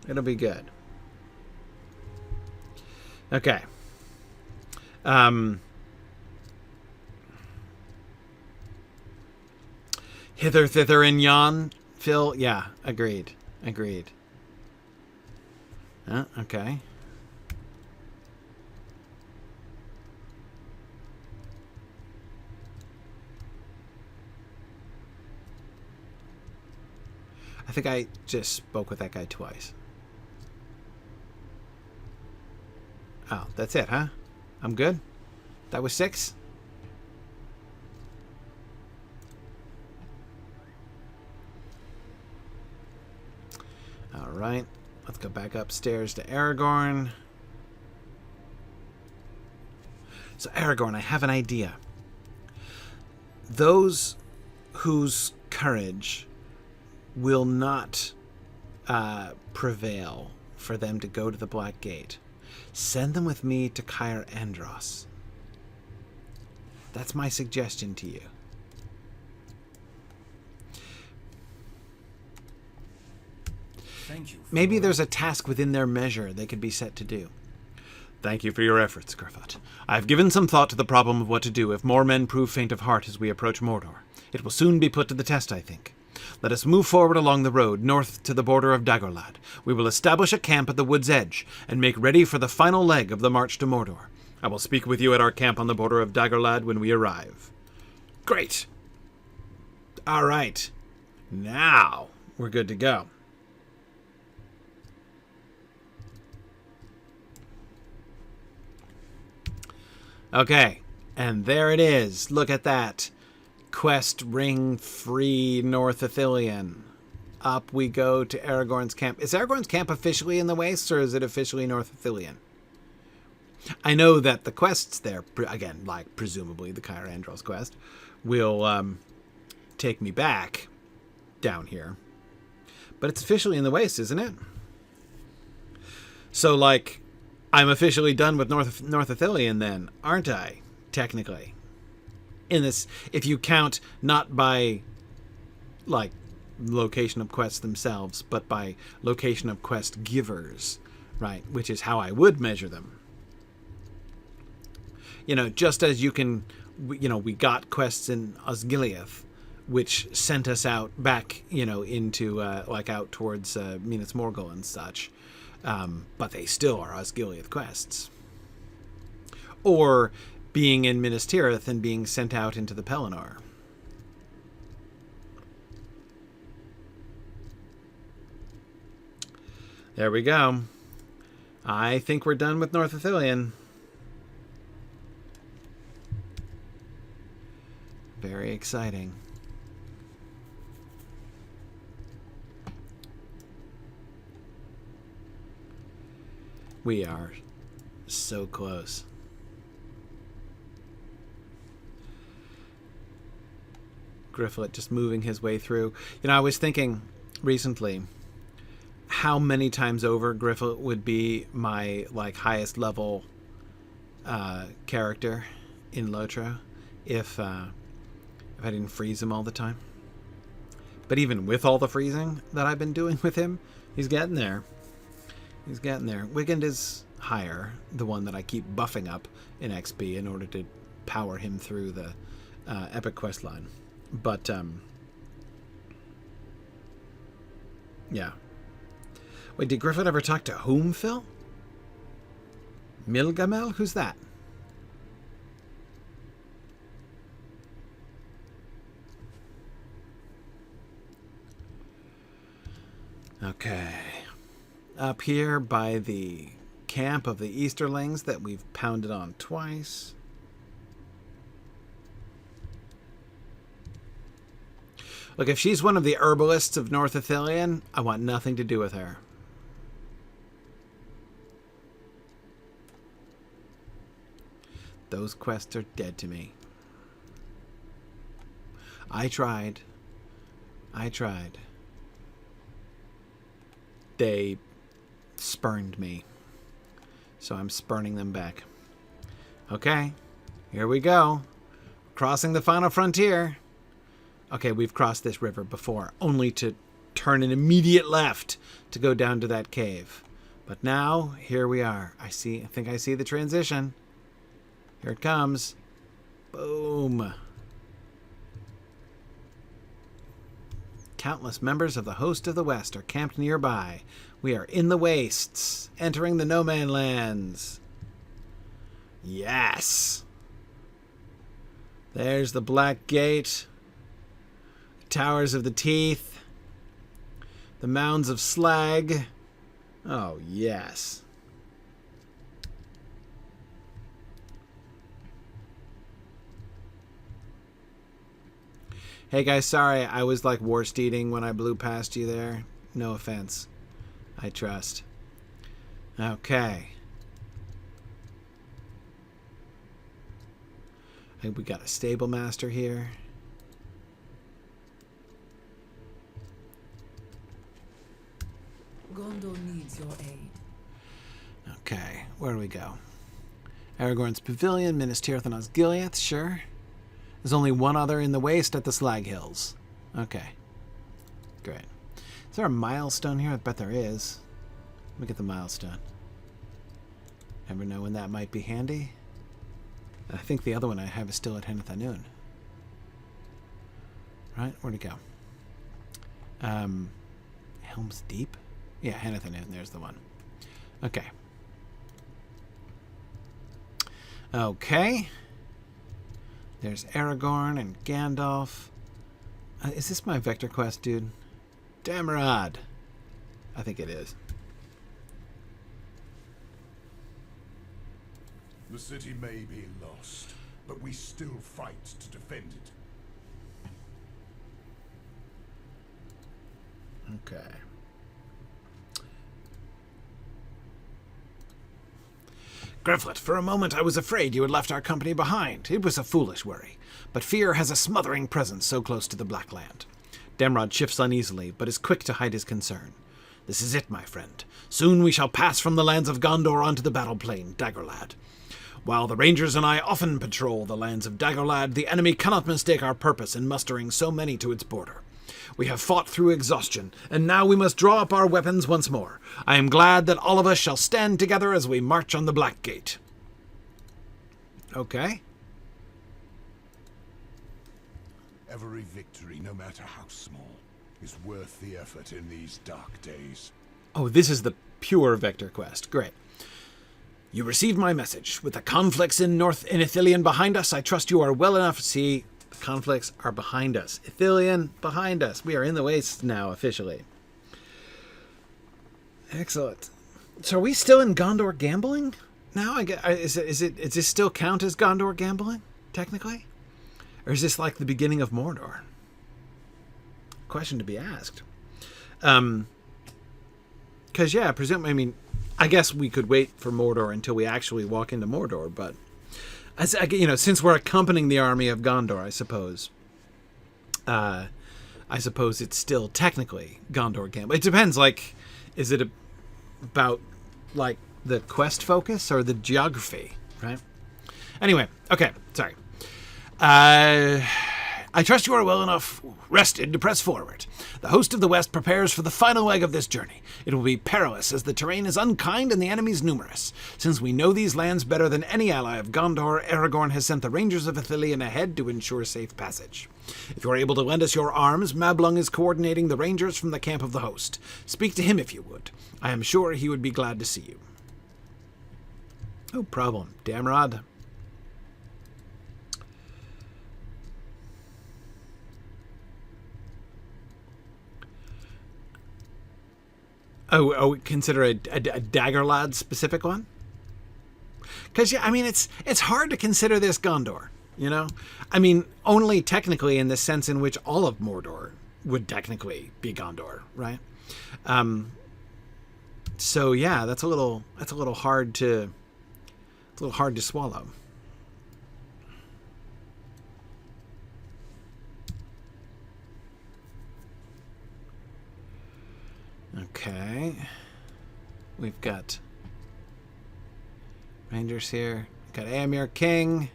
It'll be good. Okay. Hither, thither, and yon, Phil? Yeah, agreed. Agreed. Okay. I think I just spoke with that guy twice. Oh, that's it, huh? I'm good? That was 6? Alright. Let's go back upstairs to Aragorn. So, Aragorn, I have an idea. Those whose courage will not prevail for them to go to the Black Gate, send them with me to Cair Andros. That's my suggestion to you. Thank you. Maybe there's a task within their measure they could be set to do. Thank you for your efforts, Gryfflet. I have given some thought to the problem of what to do if more men prove faint of heart as we approach Mordor. It will soon be put to the test, I think. Let us move forward along the road, north to the border of Dagorlad. We will establish a camp at the wood's edge, and make ready for the final leg of the march to Mordor. I will speak with you at our camp on the border of Dagorlad when we arrive. Great! All right. Now, we're good to go. Okay, and there it is. Look at that. Quest ring free North Ithilien. Up we go to Aragorn's camp. Is Aragorn's camp officially in the Wastes, or is it officially North Ithilien? I know that the quests there, again, like presumably the Cair Andros quest, will take me back down here. But it's officially in the Wastes, isn't it? So, like, I'm officially done with North Ithilien then, aren't I? Technically. In this, if you count not by, like, location of quests themselves, but by location of quest givers, right? Which is how I would measure them. You know, just as you can, you know, we got quests in Osgiliath, which sent us out back, you know, into, like, out towards Minas Morgul and such. But they still are Osgiliath quests. Or being in Minas Tirith and being sent out into the Pelennor. There we go. I think we're done with North Ithilien. Very exciting. We are so close. Gryfflet just moving his way through. You know, I was thinking recently how many times over Gryfflet would be my, like, highest level character in Lotro if I didn't freeze him all the time. But even with all the freezing that I've been doing with him, he's getting there. He's getting there. Wigand is higher, the one that I keep buffing up in XP in order to power him through the epic quest line. But, yeah. Wait, did Gryfflet ever talk to whom, Phil? Milgamel? Who's that? Okay. up here by the camp of the Easterlings that we've pounded on twice. Look, if she's one of the herbalists of North Ithilien, I want nothing to do with her. Those quests are dead to me. I tried. They spurned me. So I'm spurning them back. Okay, here we go. Crossing the final frontier. Okay, we've crossed this river before, only to turn an immediate left to go down to that cave. But now, here we are. I think I see the transition. Here it comes. Boom. Countless members of the host of the West are camped nearby. We are in the wastes, entering the no-man lands. Yes! There's the Black Gate. Towers of the Teeth. The Mounds of Slag. Oh, yes. Hey guys, sorry I was like war-steeding when I blew past you there. No offense. I trust. Okay. I think we got a stable master here. Gondor needs your aid. Okay, where do we go? Aragorn's Pavilion, Minas Tirith and Osgiliath, sure. There's only one other in the waste at the Slag Hills. Okay. Great. Is there a milestone here? I bet there is. Let me get the milestone. Never know when that might be handy. I think the other one I have is still at Henneth Annûn. Right? Where'd it go? Helm's Deep? Yeah, Henneth Annûn. There's the one. Okay. Okay. There's Aragorn and Gandalf. Is this my vector quest, dude? Damrod. I think it is. The city may be lost, but we still fight to defend it. Okay. Gryfflet, for a moment I was afraid you had left our company behind. It was a foolish worry. But fear has a smothering presence so close to the Black Land. Damrod shifts uneasily, but is quick to hide his concern. This is it, my friend. Soon we shall pass from the lands of Gondor onto the battle plain, Dagorlad. While the Rangers and I often patrol the lands of Dagorlad, the enemy cannot mistake our purpose in mustering so many to its border. We have fought through exhaustion, and now we must draw up our weapons once more. I am glad that all of us shall stand together as we march on the Black Gate. Okay. Every victory, no matter how small, is worth the effort in these dark days. Oh, this is the pure vector quest. Great. You received my message. With the conflicts in North Ithilien behind us, I trust you are well enough to see the conflicts are behind us. Ithilien, behind us. We are in the wastes now, officially. Excellent. So are we still in Gondor Gambolling? Now, does this still count as Gondor Gambolling, technically? Or is this like the beginning of Mordor? Question to be asked. Because, yeah, I guess we could wait for Mordor until we actually walk into Mordor, but since we're accompanying the army of Gondor, I suppose it's still technically Gondor Gambolling. It depends, is it about, the quest focus or the geography, right? Anyway, okay, sorry. I trust you are well enough rested to press forward. The host of the West prepares for the final leg of this journey. It will be perilous as the terrain is unkind and the enemies numerous. Since we know these lands better than any ally of Gondor, Aragorn has sent the Rangers of Ithilien ahead to ensure safe passage. If you are able to lend us your arms, Mablung is coordinating the Rangers from the camp of the host. Speak to him if you would. I am sure he would be glad to see you. No problem, Damrod. Consider a Dagorlad specific one? Because, yeah, I mean, it's hard to consider this Gondor, you know? I mean, only technically in the sense in which all of Mordor would technically be Gondor, right? So yeah, that's a little hard to swallow. Okay, we've got Rangers here. We've got Éomer King.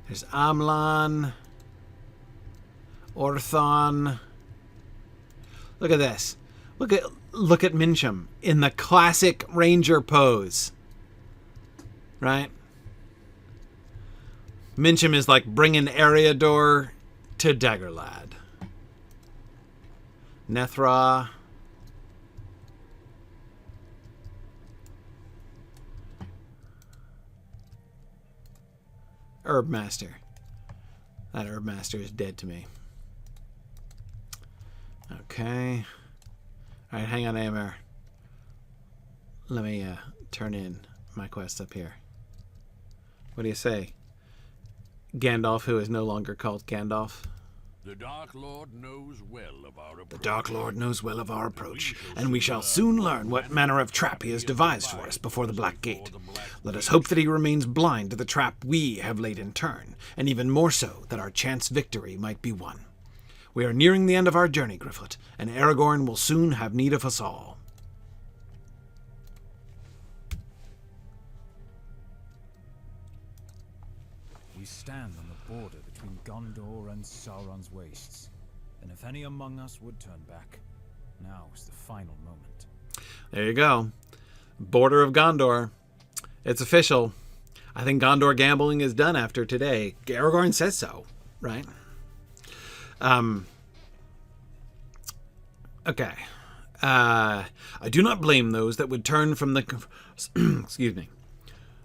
There's Amlan. Orthon. Look at this. Look at Mincham in the classic ranger pose. Right? Mincham is like bringing Eriador to Dagorlad. Nethra. Herbmaster. That Herbmaster is dead to me. Okay. Alright, hang on, Éomer. Let me turn in my quest up here. What do you say? Gandalf, who is no longer called Gandalf. The Dark Lord knows well of our approach. The Dark Lord knows well of our approach, and we shall soon learn what manner of trap he has devised for us before the Black Gate. Let us hope that he remains blind to the trap we have laid in turn, and even more so that our chance victory might be won. We are nearing the end of our journey, Gryfflet, and Aragorn will soon have need of us all. We stand on the border between Gondor and Sauron's wastes, and if any among us would turn back, now is the final moment. There you go. Border of Gondor. It's official. I think Gondor Gambolling is done after today. Aragorn says so, right? Okay. I do not blame those that would turn from the... excuse me.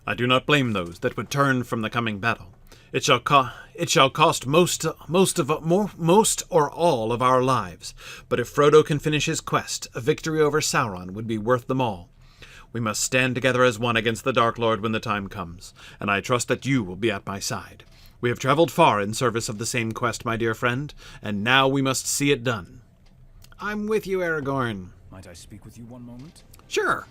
I do not blame those that would turn from the coming battle. It shall cost most or all of our lives. But if Frodo can finish his quest, a victory over Sauron would be worth them all. We must stand together as one against the Dark Lord when the time comes, and I trust that you will be at my side. We have traveled far in service of the same quest, my dear friend, and now we must see it done. I'm with you, Aragorn. Might I speak with you one moment? Sure.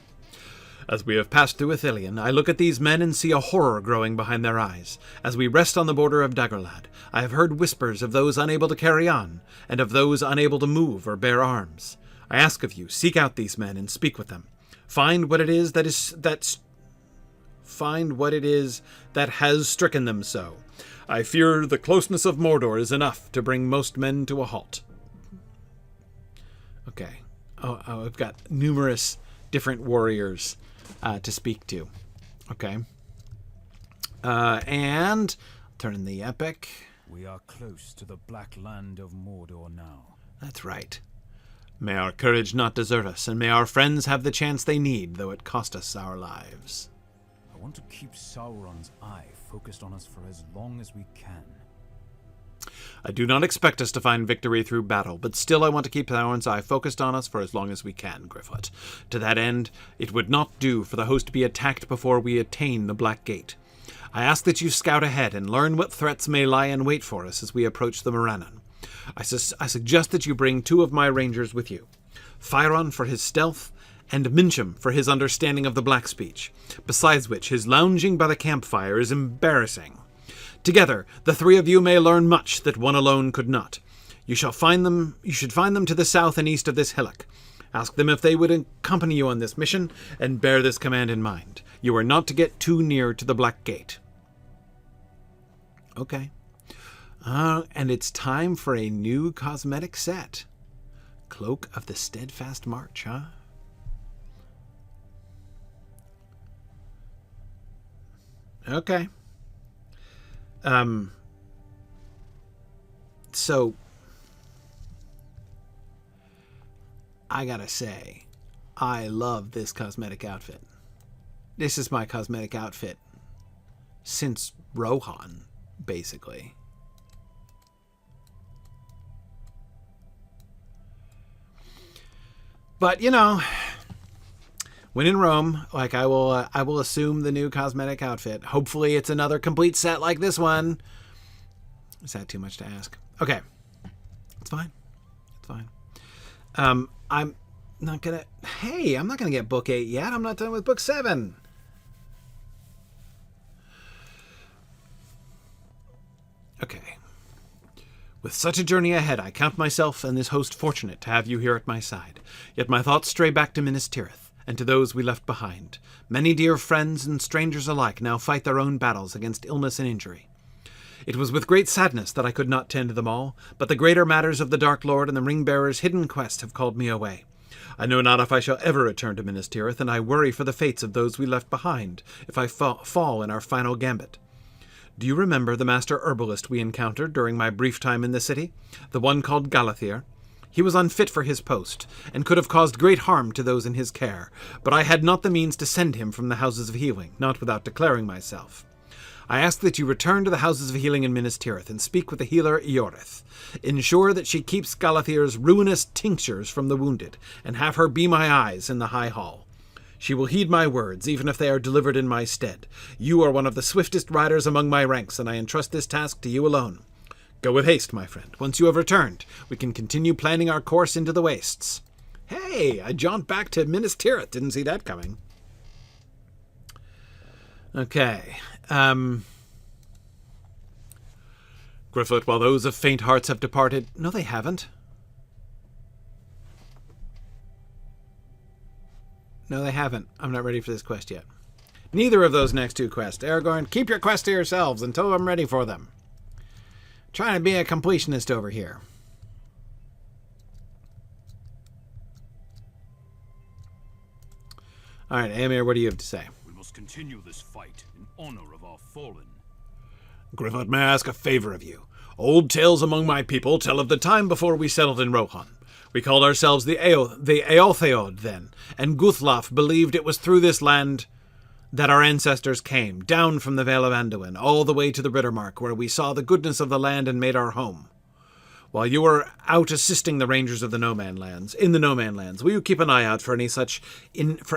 As we have passed through Ithilien, I look at these men and see a horror growing behind their eyes. As we rest on the border of Dagorlad, I have heard whispers of those unable to carry on, and of those unable to move or bear arms. I ask of you, seek out these men and speak with them. Find what it is that has stricken them so. I fear the closeness of Mordor is enough to bring most men to a halt. Okay. Oh, I've got numerous different warriors to speak to. Okay. And turn in the epic. We are close to the black land of Mordor now. That's right. May our courage not desert us, and may our friends have the chance they need, though it cost us our lives. I want to keep Sauron's eye focused on us for as long as we can. I do not expect us to find victory through battle, but still I want to keep Sauron's eye focused on us for as long as we can, Gryfflet. To that end, it would not do for the host to be attacked before we attain the Black Gate. I ask that you scout ahead and learn what threats may lie in wait for us as we approach the Morannon. I suggest that you bring 2 of my rangers with you, Fyron for his stealth, and Mincham for his understanding of the Black speech, besides which his lounging by the campfire is embarrassing. Together, the 3 of you may learn much that one alone could not. You should find them to the south and east of this hillock. Ask them if they would accompany you on this mission, and bear this command in mind. You are not to get too near to the Black Gate. Okay. And it's time for a new cosmetic set. Cloak of the Steadfast March, huh? Okay. So I gotta say, I love this cosmetic outfit. This is my cosmetic outfit since Rohan, basically. But, you know, When in Rome, like I will assume the new cosmetic outfit. Hopefully it's another complete set like this one. Is that too much to ask? Okay. It's fine. It's fine. I'm not gonna... Hey, I'm not gonna get book 8 yet. I'm not done with book 7. Okay. With such a journey ahead, I count myself and this host fortunate to have you here at my side. Yet my thoughts stray back to Minas Tirith, and to those we left behind. Many dear friends and strangers alike now fight their own battles against illness and injury. It was with great sadness that I could not tend them all, but the greater matters of the Dark Lord and the Ring-Bearer's hidden quest have called me away. I know not if I shall ever return to Minas Tirith, and I worry for the fates of those we left behind, if I fall in our final gambit. Do you remember the master herbalist we encountered during my brief time in the city? The one called Galathir? He was unfit for his post, and could have caused great harm to those in his care, but I had not the means to send him from the Houses of Healing, not without declaring myself. I ask that you return to the Houses of Healing in Minas Tirith and speak with the healer Ioreth. Ensure that she keeps Galathir's ruinous tinctures from the wounded, and have her be my eyes in the High Hall. She will heed my words, even if they are delivered in my stead. You are one of the swiftest riders among my ranks, and I entrust this task to you alone. Go with haste, my friend. Once you have returned, we can continue planning our course into the wastes. Hey, I jaunt back to Minas Tirith. Didn't see that coming. Okay. Gryfflet, while those of faint hearts have departed... No, they haven't. No, they haven't. I'm not ready for this quest yet. Neither of those next 2 quests. Aragorn, keep your quests to yourselves until I'm ready for them. Trying to be a completionist over here. Alright, Éomer, what do you have to say? We must continue this fight in honor of our fallen. Gryfflet, may I ask a favor of you? Old tales among my people tell of the time before we settled in Rohan. We called ourselves the Eotheod then, and Guthlaf believed it was through this land that our ancestors came, down from the Vale of Anduin, all the way to the Rittermark, where we saw the goodness of the land and made our home. While you were out assisting the rangers of the No Man Lands, will you keep an eye out for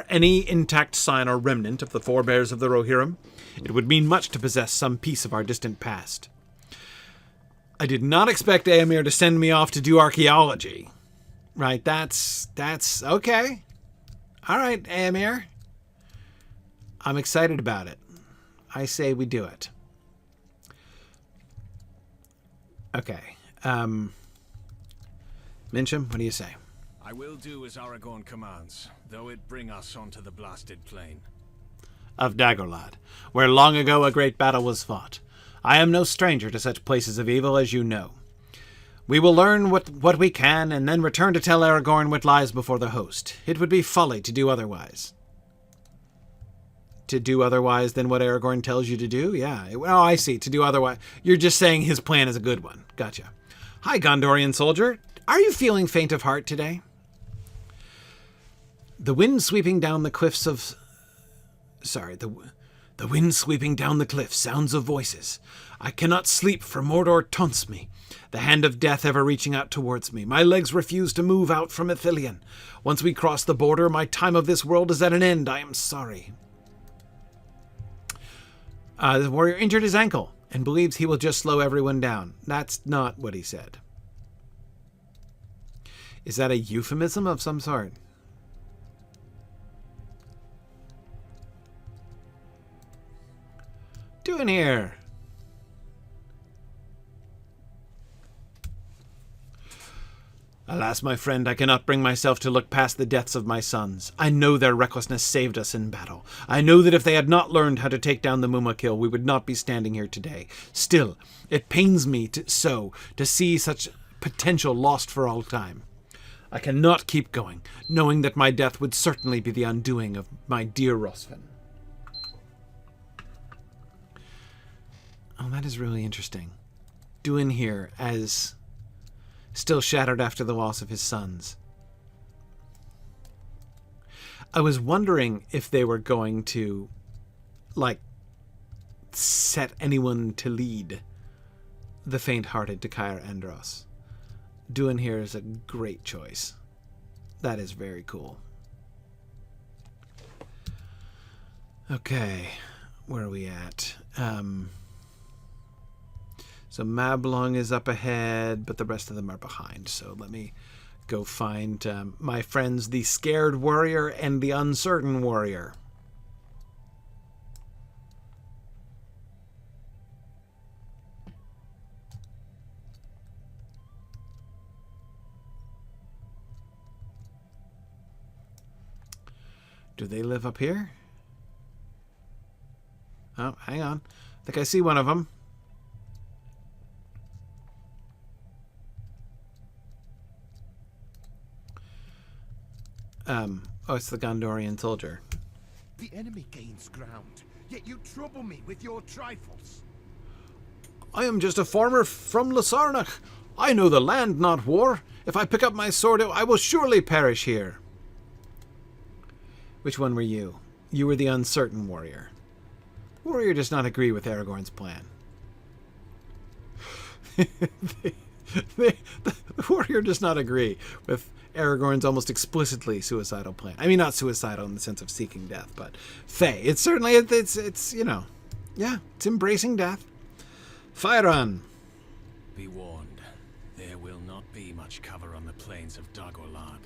any intact sign or remnant of the forebears of the Rohirrim? It would mean much to possess some piece of our distant past. I did not expect Éomer to send me off to do archaeology. Right, that's okay. All right, Éomer. I'm excited about it. I say we do it. Okay. Mincham, what do you say? I will do as Aragorn commands, though it bring us onto the blasted plain of Dagorlad, where long ago a great battle was fought. I am no stranger to such places of evil, as you know. We will learn what we can, and then return to tell Aragorn what lies before the host. It would be folly to do otherwise. To do otherwise than what Aragorn tells you to do? Yeah. Oh, I see. To do otherwise. You're just saying his plan is a good one. Gotcha. Hi, Gondorian soldier. Are you feeling faint of heart today? The wind sweeping down the cliffs of... The wind sweeping down the cliff, sounds of voices. I cannot sleep, for Mordor taunts me. The hand of death ever reaching out towards me. My legs refuse to move out from Ithilien. Once we cross the border, my time of this world is at an end. I am sorry. The warrior injured his ankle and believes he will just slow everyone down. That's not what he said. Is that a euphemism of some sort? Duinhir. Alas, my friend, I cannot bring myself to look past the deaths of my sons. I know their recklessness saved us in battle. I know that if they had not learned how to take down the Mumakil, we would not be standing here today. Still, it pains me to see such potential lost for all time. I cannot keep going, knowing that my death would certainly be the undoing of my dear Rosvin. Oh, that is really interesting. Duinhir as... still shattered after the loss of his sons. I was wondering if they were going to, set anyone to lead the faint-hearted to Cair Andros. Duinhir is a great choice. That is very cool. Okay, where are we at? So Mablung is up ahead, but the rest of them are behind. So let me go find my friends, the Scared Warrior and the Uncertain Warrior. Do they live up here? Oh, hang on. I think I see one of them. Oh, it's the Gondorian soldier. The enemy gains ground, yet you trouble me with your trifles. I am just a farmer from Lasarnach. I know the land, not war. If I pick up my sword, I will surely perish here. Which one were you? You were the uncertain warrior. The warrior does not agree with Aragorn's plan. The warrior does not agree with Aragorn's almost explicitly suicidal plan. I mean, not suicidal in the sense of seeking death, but Faye. It's certainly, it's you know, yeah, it's embracing death. Fire on. Be warned, there will not be much cover on the plains of Dagorlad.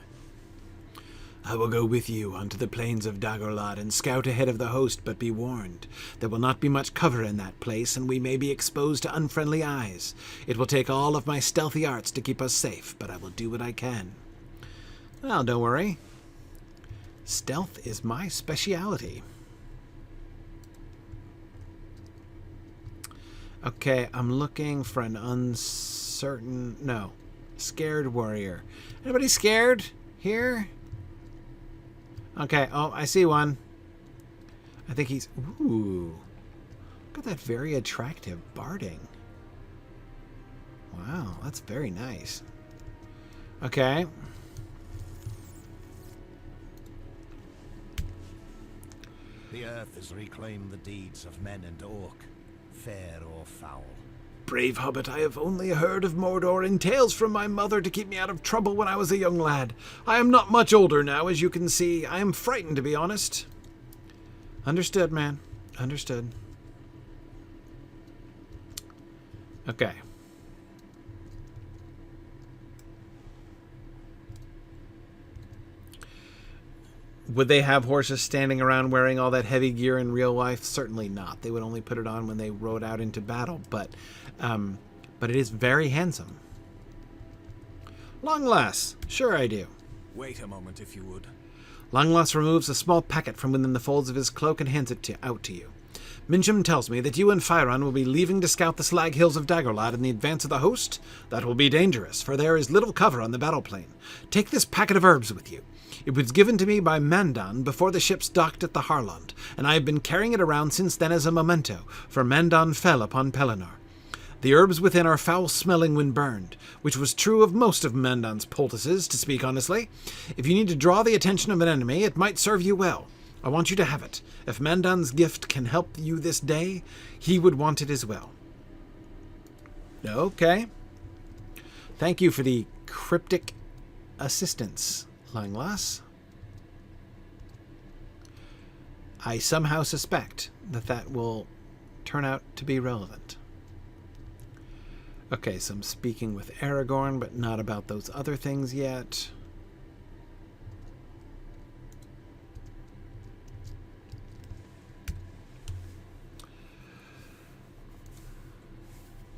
I will go with you onto the plains of Dagorlad and scout ahead of the host, but be warned. There will not be much cover in that place, and we may be exposed to unfriendly eyes. It will take all of my stealthy arts to keep us safe, but I will do what I can. Well, don't worry. Stealth is my speciality. Okay, I'm looking for an uncertain... No. Scared warrior. Anybody scared here? Okay, oh, I see one. I think he's... Ooh. Look at that very attractive barding. Wow, that's very nice. Okay. The earth has reclaimed the deeds of men and orc, fair or foul. Brave hobbit, I have only heard of Mordor in tales from my mother to keep me out of trouble when I was a young lad. I am not much older now, as you can see. I am frightened, to be honest. Understood, man. Understood. Okay. Would they have horses standing around wearing all that heavy gear in real life? Certainly not. They would only put it on when they rode out into battle, but it is very handsome. Langlas. Sure I do. Wait a moment, if you would. Langlas removes a small packet from within the folds of his cloak and hands it out to you. Mincham tells me that you and Fyron will be leaving to scout the slag hills of Dagorlad in the advance of the host. That will be dangerous, for there is little cover on the battle plain. Take this packet of herbs with you. It was given to me by Mandan before the ships docked at the Harlond, and I have been carrying it around since then as a memento, for Mandan fell upon Pelennor. The herbs within are foul-smelling when burned, which was true of most of Mandan's poultices, to speak honestly. If you need to draw the attention of an enemy, it might serve you well. I want you to have it. If Mandan's gift can help you this day, he would want it as well. Okay. Thank you for the cryptic assistance, Langlas. I somehow suspect that that will turn out to be relevant. Okay, so I'm speaking with Aragorn, but not about those other things yet.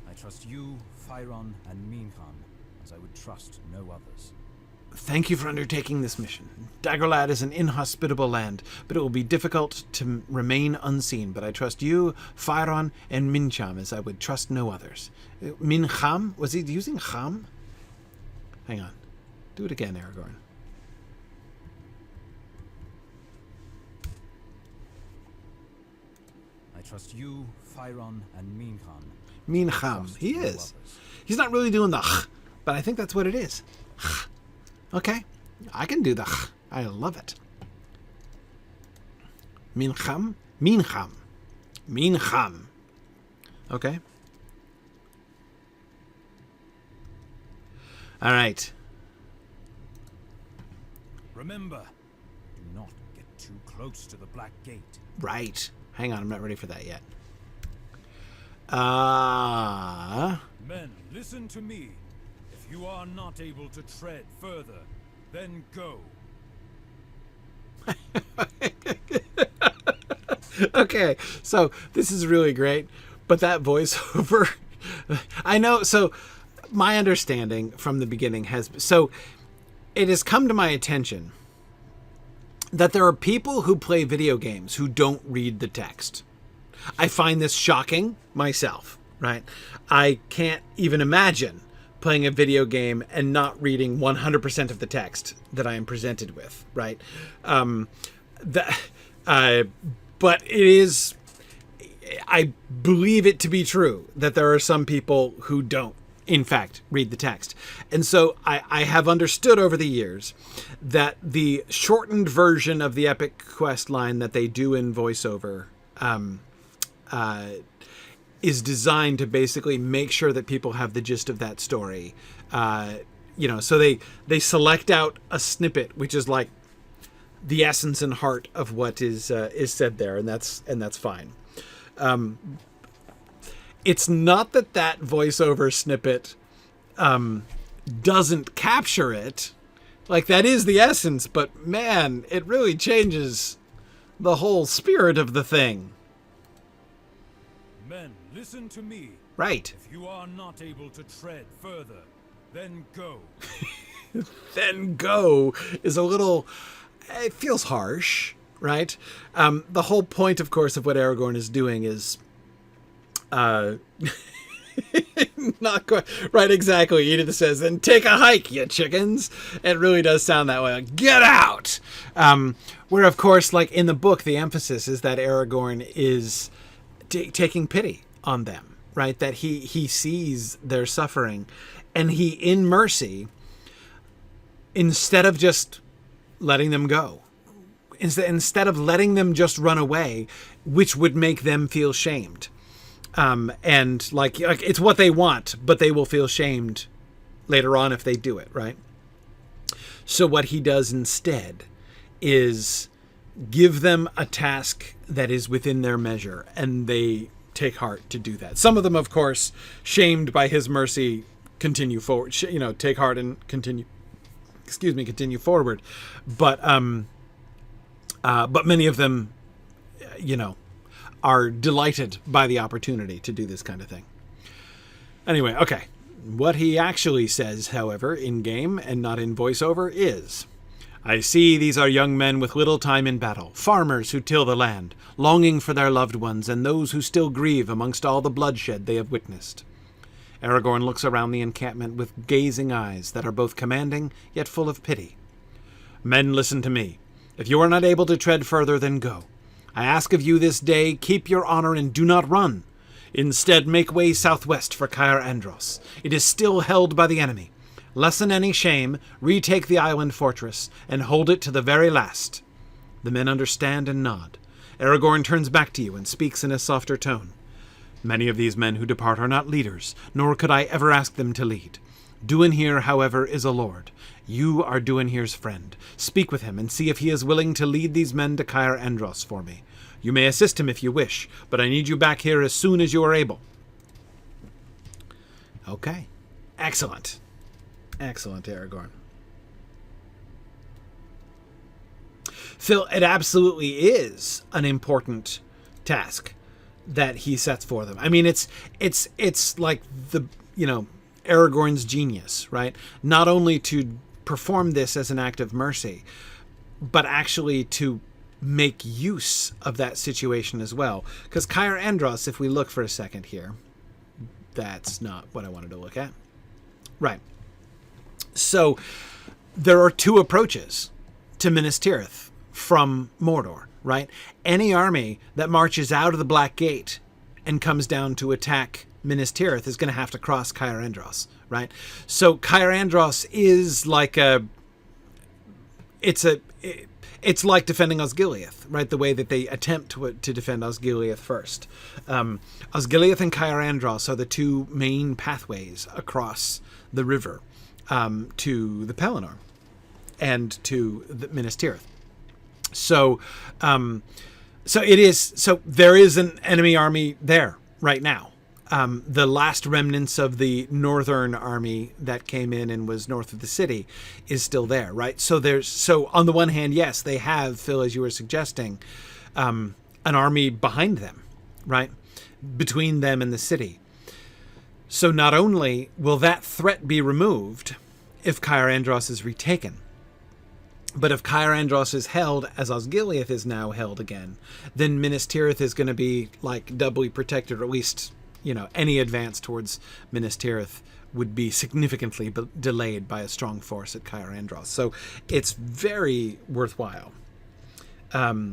I trust you, Fyron, and Mincham, as I would trust no others. Thank you for undertaking this mission. Dagorlad is an inhospitable land, but it will be difficult to remain unseen. But I trust you, Fyron, and Mincham as I would trust no others. Mincham? Was he using Cham? Hang on. Do it again, Aragorn. I trust you, Fyron, and Mincham. Mincham. He is. He's not really doing the ch, but I think that's what it is. Ch. Okay, I can do the ch. I love it. Mincham, Mincham, Mincham. Okay. All right. Remember, do not get too close to the Black Gate. Right. Hang on, I'm not ready for that yet. Men, listen to me. If you are not able to tread further, then go. Okay, so this is really great, but that voiceover, I know, so my understanding from the beginning it has come to my attention that there are people who play video games who don't read the text. I find this shocking myself, right? I can't even imagine playing a video game and not reading 100% of the text that I am presented with, right? But it is, I believe it to be true that there are some people who don't, in fact, read the text. And so I have understood over the years that the shortened version of the epic quest line that they do in voiceover is designed to basically make sure that people have the gist of that story. So they select out a snippet, which is like the essence and heart of what is said there, and that's fine. It's not that voiceover snippet doesn't capture it. Like, that is the essence, but man, it really changes the whole spirit of the thing. Men, listen to me. Right. If you are not able to tread further, then go. Then go is a little, it feels harsh, right? The whole point, of course, of what Aragorn is doing is not quite right. Exactly. Edith says, "Then take a hike, you chickens." It really does sound that way. Like, get out. Where, of course, like in the book, the emphasis is that Aragorn is taking pity on them, right? That he sees their suffering, and he, in mercy, instead of just letting them go, instead of letting them just run away, which would make them feel shamed. And like it's what they want, but they will feel shamed later on if they do it, right? So what he does instead is give them a task that is within their measure, and they take heart to do that. Some of them, of course, shamed by his mercy, continue forward, take heart and continue forward. But many of them, are delighted by the opportunity to do this kind of thing. Anyway, okay. What he actually says, however, in-game and not in voiceover is, "I see these are young men with little time in battle, farmers who till the land, longing for their loved ones and those who still grieve amongst all the bloodshed they have witnessed." Aragorn looks around the encampment with gazing eyes that are both commanding yet full of pity. "Men, listen to me. If you are not able to tread further, then go. I ask of you this day, keep your honor and do not run. Instead, make way southwest for Cair Andros. It is still held by the enemy. Lessen any shame, retake the island fortress, and hold it to the very last." The men understand and nod. Aragorn turns back to you and speaks in a softer tone. "Many of these men who depart are not leaders, nor could I ever ask them to lead. Duinhir, however, is a lord. You are Duinhir's friend. Speak with him and see if he is willing to lead these men to Cair Andros for me. You may assist him if you wish, but I need you back here as soon as you are able." Okay. Excellent. Excellent, Aragorn. Phil, it absolutely is an important task that he sets for them. I mean, it's like Aragorn's genius, right? Not only to perform this as an act of mercy, but actually to make use of that situation as well. Because Cair Andros, if we look for a second here, that's not what I wanted to look at. Right. So there are two approaches to Minas Tirith from Mordor, right? Any army that marches out of the Black Gate and comes down to attack Minas Tirith is going to have to cross Cair Andros, right? So Cair Andros is like it's like defending Osgiliath, right? The way that they attempt to defend Osgiliath first. Osgiliath and Cair Andros are the two main pathways across the river to the Pelennor and to the Minas Tirith. So, there is an enemy army there right now. The last remnants of the northern army that came in and was north of the city is still there, right? So on the one hand, yes, they have, Phil, as you were suggesting, an army behind them, right? Between them and the city. So not only will that threat be removed if Cair Andros is retaken, but if Cair Andros is held, as Osgiliath is now held again, then Minas Tirith is going to be like doubly protected, or at least, any advance towards Minas Tirith would be significantly delayed by a strong force at Cair Andros. So it's very worthwhile. Yeah.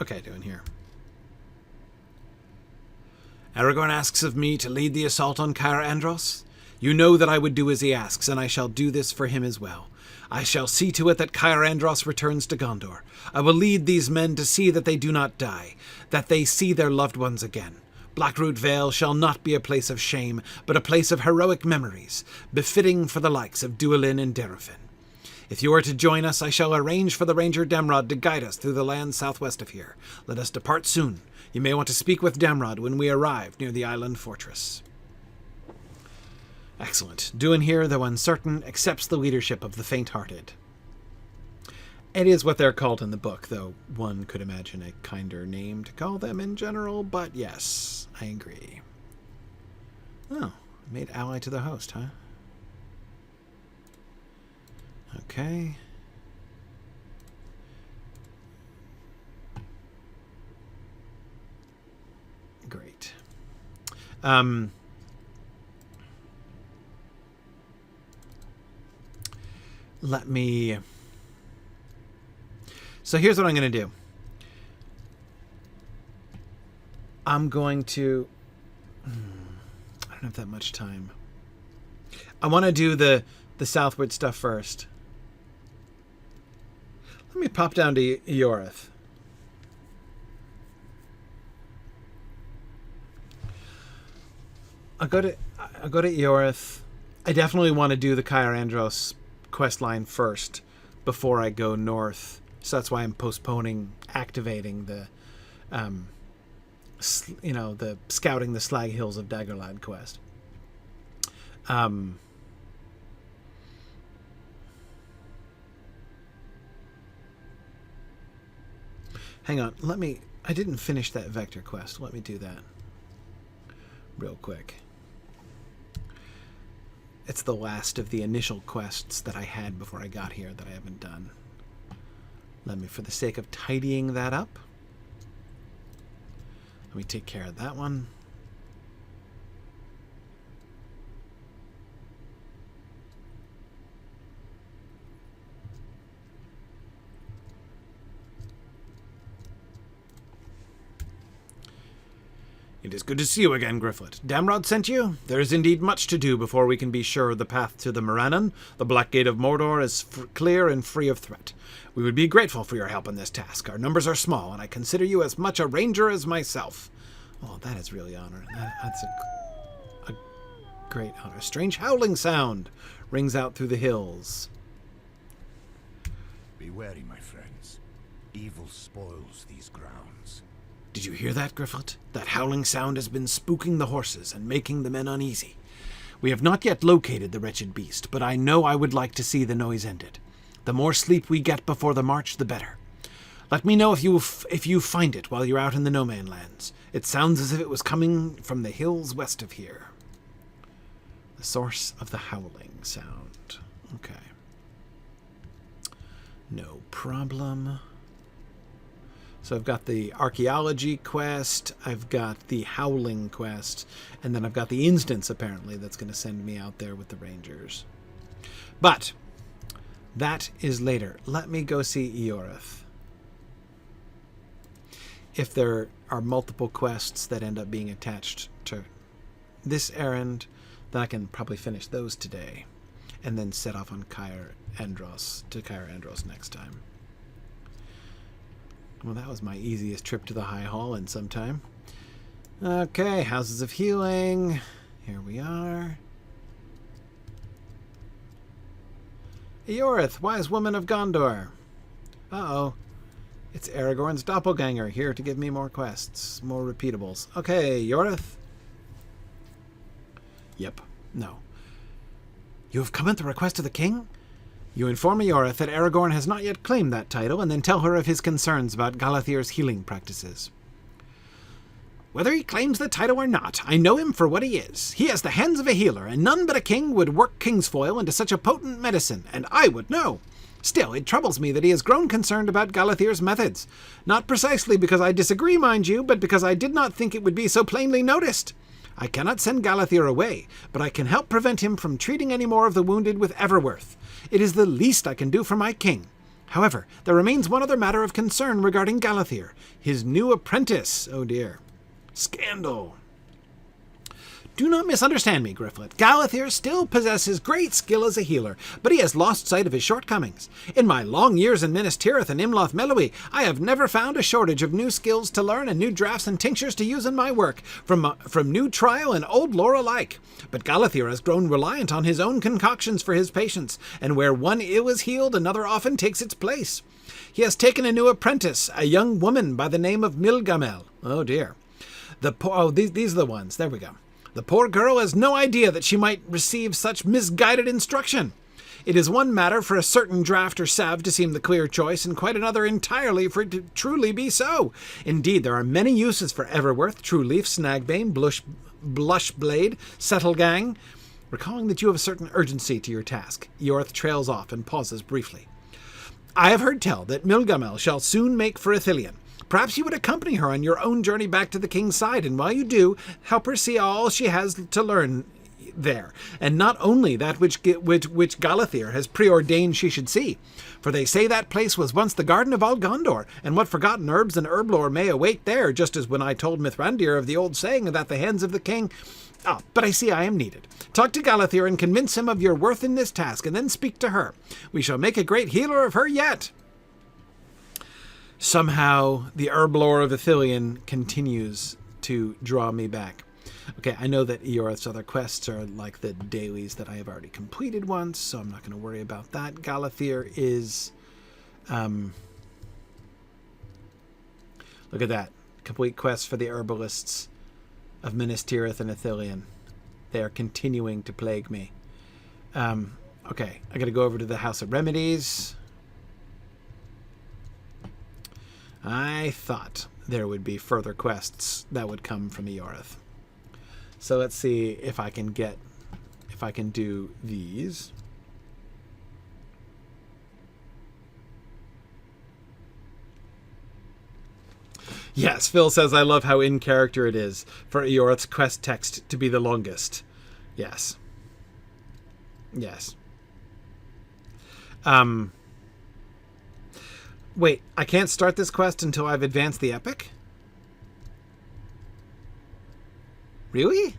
Okay, Duinhir. Aragorn asks of me to lead the assault on Cair Andros. You know that I would do as he asks, and I shall do this for him as well. I shall see to it that Cair Andros returns to Gondor. I will lead these men to see that they do not die, that they see their loved ones again. Blackroot Vale shall not be a place of shame, but a place of heroic memories, befitting for the likes of Duinhir and Derefin. If you are to join us, I shall arrange for the ranger Damrod to guide us through the land southwest of here. Let us depart soon. You may want to speak with Damrod when we arrive near the island fortress. Excellent. Duinhir, though uncertain, accepts the leadership of the faint-hearted. It is what they're called in the book, though one could imagine a kinder name to call them in general, but yes, I agree. Oh, made ally to the host, huh? Okay. Great. Let me... So here's what I'm going to do. I'm going to... I don't have that much time. I want to do the southward stuff first. Let me pop down to Ioreth. I'll go to Ioreth. I definitely want to do the Cair Andros quest line first before I go north. So that's why I'm postponing activating the scouting the Slag Hills of Dagorlad quest. Hang on, I didn't finish that vector quest. Let me do that real quick. It's the last of the initial quests that I had before I got here that I haven't done. Let me, for the sake of tidying that up, let me take care of that one. It is good to see you again, Gryfflet. Damrod sent you? There is indeed much to do before we can be sure the path to the Morannon, the Black Gate of Mordor, is clear and free of threat. We would be grateful for your help in this task. Our numbers are small, and I consider you as much a ranger as myself. Oh, that is really honor. That's a great honor. A strange howling sound rings out through the hills. Be wary, my friends. Evil spoils these grounds. Did you hear that, Gryfflet? That howling sound has been spooking the horses and making the men uneasy. We have not yet located the wretched beast, but I know I would like to see the noise ended. The more sleep we get before the march, the better. Let me know if you find it while you're out in the no-man lands. It sounds as if it was coming from the hills west of here. The source of the howling sound. Okay. No problem. So I've got the archaeology quest, I've got the howling quest, and then I've got the instance, apparently, that's going to send me out there with the rangers. But that is later. Let me go see Ioreth. If there are multiple quests that end up being attached to this errand, then I can probably finish those today, and then set off on Cair Andros next time. Well, that was my easiest trip to the High Hall in some time. Okay, Houses of Healing. Here we are. Ioreth, wise woman of Gondor. Uh-oh. It's Aragorn's doppelganger, here to give me more quests, more repeatables. Okay, Ioreth. Yep. No. You have come at the request of the king? You inform Ioreth that Aragorn has not yet claimed that title, and then tell her of his concerns about Galathir's healing practices. Whether he claims the title or not, I know him for what he is. He has the hands of a healer, and none but a king would work kingsfoil into such a potent medicine, and I would know. Still, it troubles me that he has grown concerned about Galathir's methods. Not precisely because I disagree, mind you, but because I did not think it would be so plainly noticed. I cannot send Galathir away, but I can help prevent him from treating any more of the wounded with Everworth. It is the least I can do for my king. However, there remains one other matter of concern regarding Galathir, his new apprentice. Oh dear. Scandal. Do not misunderstand me, Gryfflet. Galathir still possesses great skill as a healer, but he has lost sight of his shortcomings. In my long years in Minas Tirith and Imloth Mellowee, I have never found a shortage of new skills to learn and new drafts and tinctures to use in my work, from new trial and old lore alike. But Galathir has grown reliant on his own concoctions for his patients, and where one ill is healed, another often takes its place. He has taken a new apprentice, a young woman by the name of Milgamel. Oh dear. These are the ones. There we go. The poor girl has no idea that she might receive such misguided instruction. It is one matter for a certain draft or salve to seem the clear choice, and quite another entirely for it to truly be so. Indeed, there are many uses for Everworth, Trueleaf, Snagbane, Blushblade, Settlegang. Recalling that you have a certain urgency to your task, Ioreth trails off and pauses briefly. I have heard tell that Milgamel shall soon make for Ithilien. Perhaps you would accompany her on your own journey back to the king's side, and while you do, help her see all she has to learn there, and not only that which Galathir has preordained she should see. For they say that place was once the garden of all Gondor, and what forgotten herbs and herb lore may await there, just as when I told Mithrandir of the old saying that the hands of the king... but I see I am needed. Talk to Galathir and convince him of your worth in this task, and then speak to her. We shall make a great healer of her yet. Somehow, the herb lore of Ithilien continues to draw me back. Okay, I know that Ioreth's other quests are like the dailies that I have already completed once, so I'm not going to worry about that. Galathir is... look at that. Complete quests for the herbalists of Minas Tirith and Ithilien. They are continuing to plague me. Okay, I got to go over to the House of Remedies. I thought there would be further quests that would come from Ioreth. So let's see if I can do these. Yes, Phil says, I love how in character it is for Ioreth's quest text to be the longest. Yes. Yes. Wait, I can't start this quest until I've advanced the epic? Really?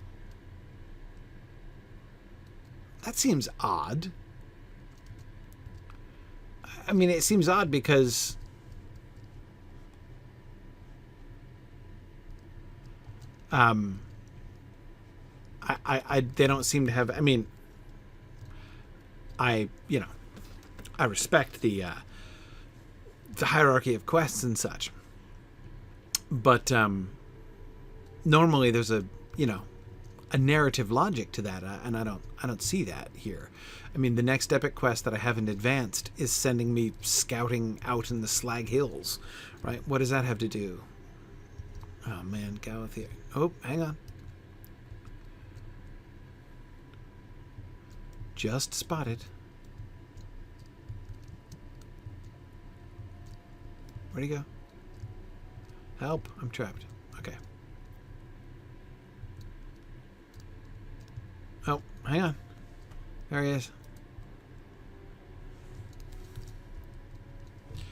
That seems odd. I mean, it seems odd because... they don't seem to have... I mean, I respect the hierarchy of quests and such, but normally there's a narrative logic to that, and I don't see that here. I mean, the next epic quest that I haven't advanced is sending me scouting out in the Slag Hills, right? What does that have to do? Oh man, Galathir. Oh, hang on. Just spotted. Where'd he go? Help, I'm trapped. Okay. Oh, hang on. There he is.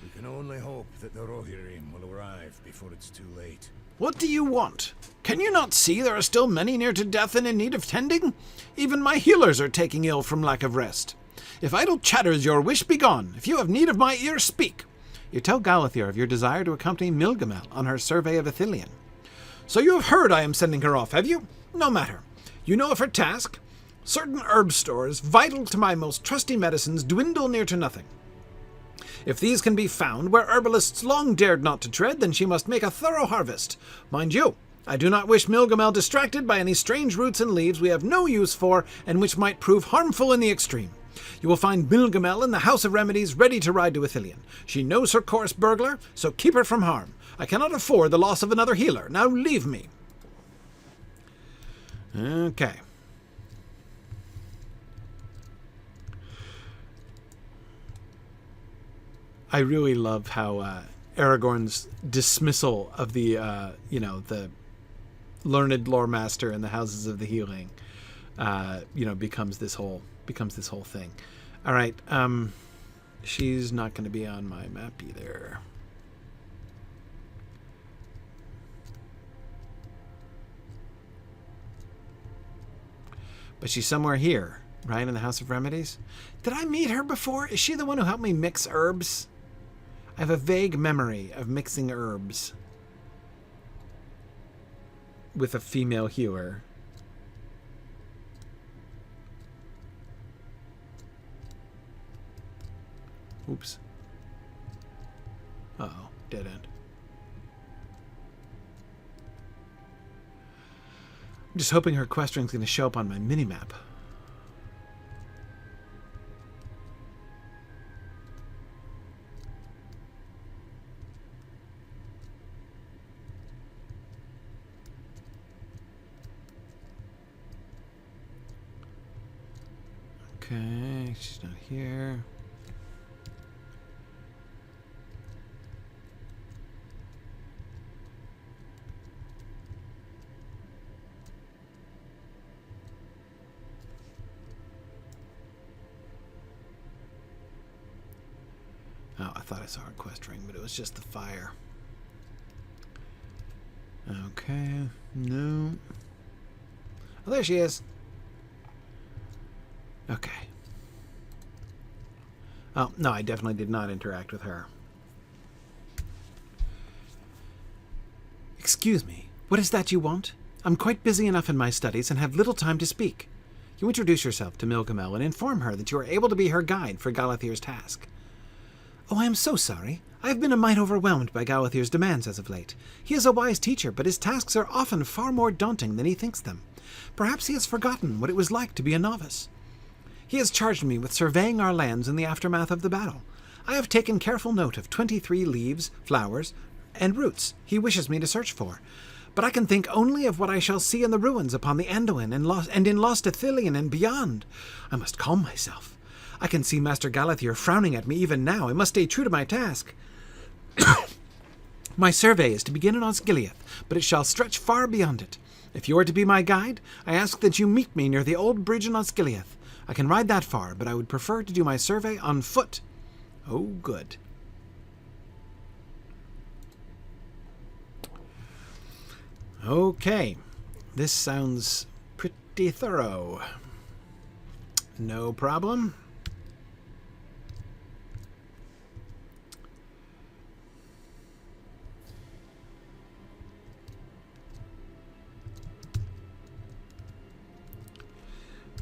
We can only hope that the Rohirrim will arrive before it's too late. What do you want? Can you not see there are still many near to death and in need of tending? Even my healers are taking ill from lack of rest. If idle chatter is your wish, be gone. If you have need of my ear, speak. You tell Galathir of your desire to accompany Milgamel on her survey of Ithilien. So you have heard I am sending her off, have you? No matter. You know of her task. Certain herb stores, vital to my most trusty medicines, dwindle near to nothing. If these can be found where herbalists long dared not to tread, then she must make a thorough harvest. Mind you, I do not wish Milgamel distracted by any strange roots and leaves we have no use for and which might prove harmful in the extreme. You will find Milgamel in the House of Remedies ready to ride to Ithilien. She knows her course, burglar, so keep her from harm. I cannot afford the loss of another healer. Now leave me. Okay. I really love how Aragorn's dismissal of the, the learned lore master and the houses of the healing, becomes this whole thing. All right, she's not going to be on my map either. But she's somewhere here, right, in the House of Remedies. Did I meet her before? Is she the one who helped me mix herbs? I have a vague memory of mixing herbs with a female healer. Oops. Uh-oh, dead end. I'm just hoping her quest ring's going to show up on my minimap. Okay, she's not here. Oh, I thought I saw her quest ring, but it was just the fire. Okay, no. Oh, there she is. Okay. Oh, no, I definitely did not interact with her. Excuse me, what is that you want? I'm quite busy enough in my studies and have little time to speak. You introduce yourself to Milgamel and inform her that you are able to be her guide for Galathir's task. Oh, I am so sorry. I have been a mite overwhelmed by Galathir's demands as of late. He is a wise teacher, but his tasks are often far more daunting than he thinks them. Perhaps he has forgotten what it was like to be a novice. He has charged me with surveying our lands in the aftermath of the battle. I have taken careful note of 23 leaves, flowers, and roots he wishes me to search for, but I can think only of what I shall see in the ruins upon the Anduin and in Lost Ithilien and beyond. I must calm myself. I can see Master Galathir frowning at me even now. I must stay true to my task. My survey is to begin in Osgiliath, but it shall stretch far beyond it. If you are to be my guide, I ask that you meet me near the old bridge in Osgiliath. I can ride that far, but I would prefer to do my survey on foot. Oh, good. Okay. This sounds pretty thorough. No problem.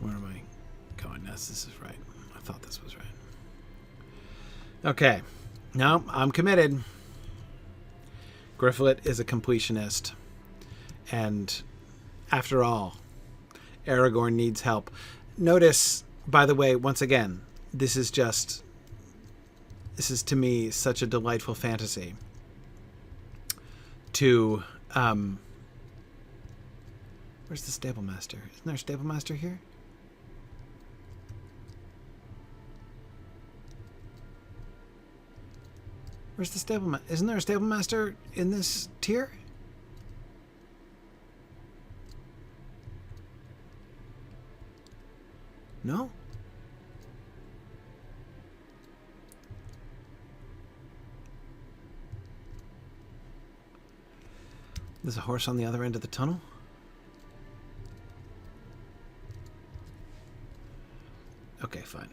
Where am I going? Yes, this is right. I thought this was right. Okay. No, I'm committed. Gryfflet is a completionist. And after all, Aragorn needs help. Notice, by the way, once again, this is to me such a delightful fantasy to, where's the stable master? Isn't there a stable master here? Where's the stable master? Isn't there a stable master in this tier? No? There's a horse on the other end of the tunnel? Okay, fine.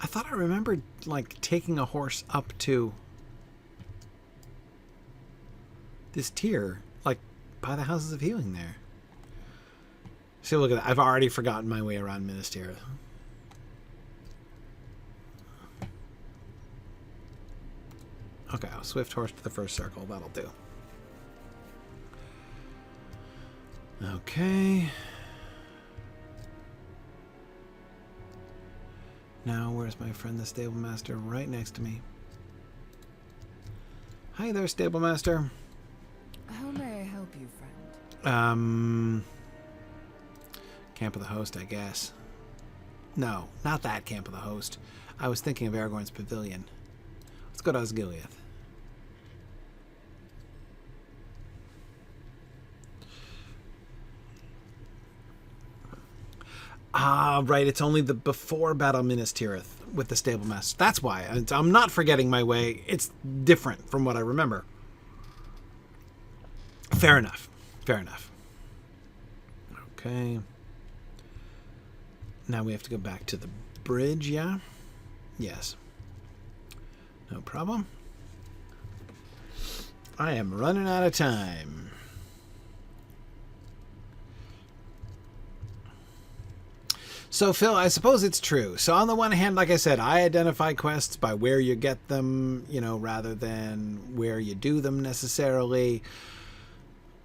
I thought I remembered, like, taking a horse up to this tier, like, by the Houses of Healing there. See, look at that. I've already forgotten my way around Minas Tirith. Okay, I'll swift horse to the first circle. That'll do. Okay. Now, where's my friend the stable master? Right next to me. Hi there, stable master. How may I help you, friend? Camp of the Host, I guess. No, not that Camp of the Host. I was thinking of Aragorn's pavilion. Let's go to Osgiliath. Ah, right. It's only the before battle Minas Tirith with the stable master. That's why. I'm not forgetting my way. It's different from what I remember. Fair enough. Fair enough. Okay. Now we have to go back to the bridge, yeah? Yes. No problem. I am running out of time. So, Phil, I suppose it's true. So, on the one hand, like I said, I identify quests by where you get them, you know, rather than where you do them necessarily.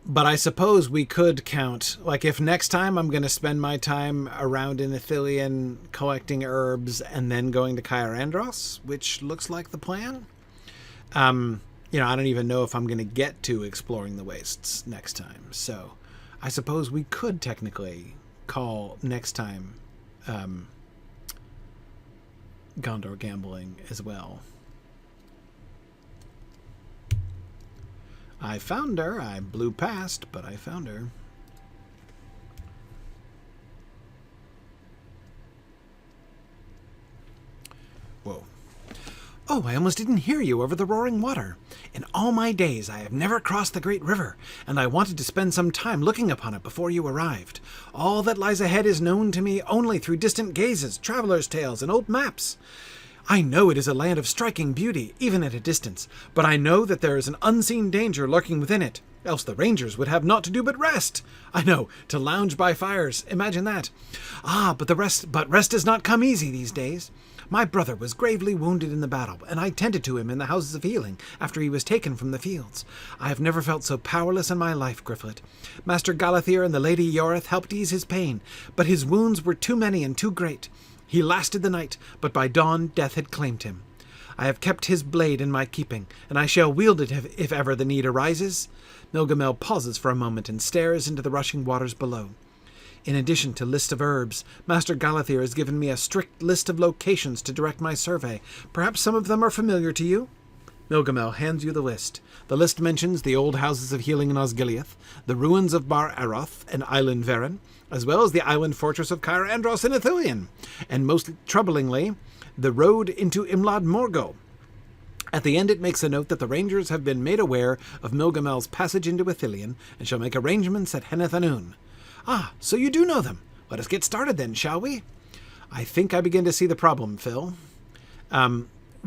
But I suppose we could count, like, if next time I'm going to spend my time around in Ithilien collecting herbs and then going to Cair Andros, which looks like the plan. You know, I don't even know if I'm going to get to exploring the wastes next time. So, I suppose we could technically call next time Gondor Gambolling as well. I found her. I blew past, but I found her. Whoa. Oh, I almost didn't hear you over the roaring water. In all my days I have never crossed the great river, and I wanted to spend some time looking upon it before you arrived. All that lies ahead is known to me only through distant gazes, travelers' tales, and old maps. I know it is a land of striking beauty, even at a distance, but I know that there is an unseen danger lurking within it, else the rangers would have naught to do but rest. I know, to lounge by fires, imagine that. But rest does not come easy these days. My brother was gravely wounded in the battle, and I tended to him in the Houses of Healing after he was taken from the fields. I have never felt so powerless in my life, Gryfflet. Master Galathir and the Lady Ioreth helped ease his pain, but his wounds were too many and too great. He lasted the night, but by dawn death had claimed him. I have kept his blade in my keeping, and I shall wield it if ever the need arises. Milgamel pauses for a moment and stares into the rushing waters below. In addition to list of herbs, Master Galathir has given me a strict list of locations to direct my survey. Perhaps some of them are familiar to you? Milgamel hands you the list. The list mentions the old Houses of Healing in Osgiliath, the ruins of Bar Aroth and Island Veren, as well as the island fortress of Cair Andros in Ithilien, and most troublingly, the road into Imlad Morgul. At the end it makes a note that the rangers have been made aware of Milgamel's passage into Ithilien and shall make arrangements at Henneth Annûn. So you do know them. Let us get started then, shall we? I think I begin to see the problem, Phil.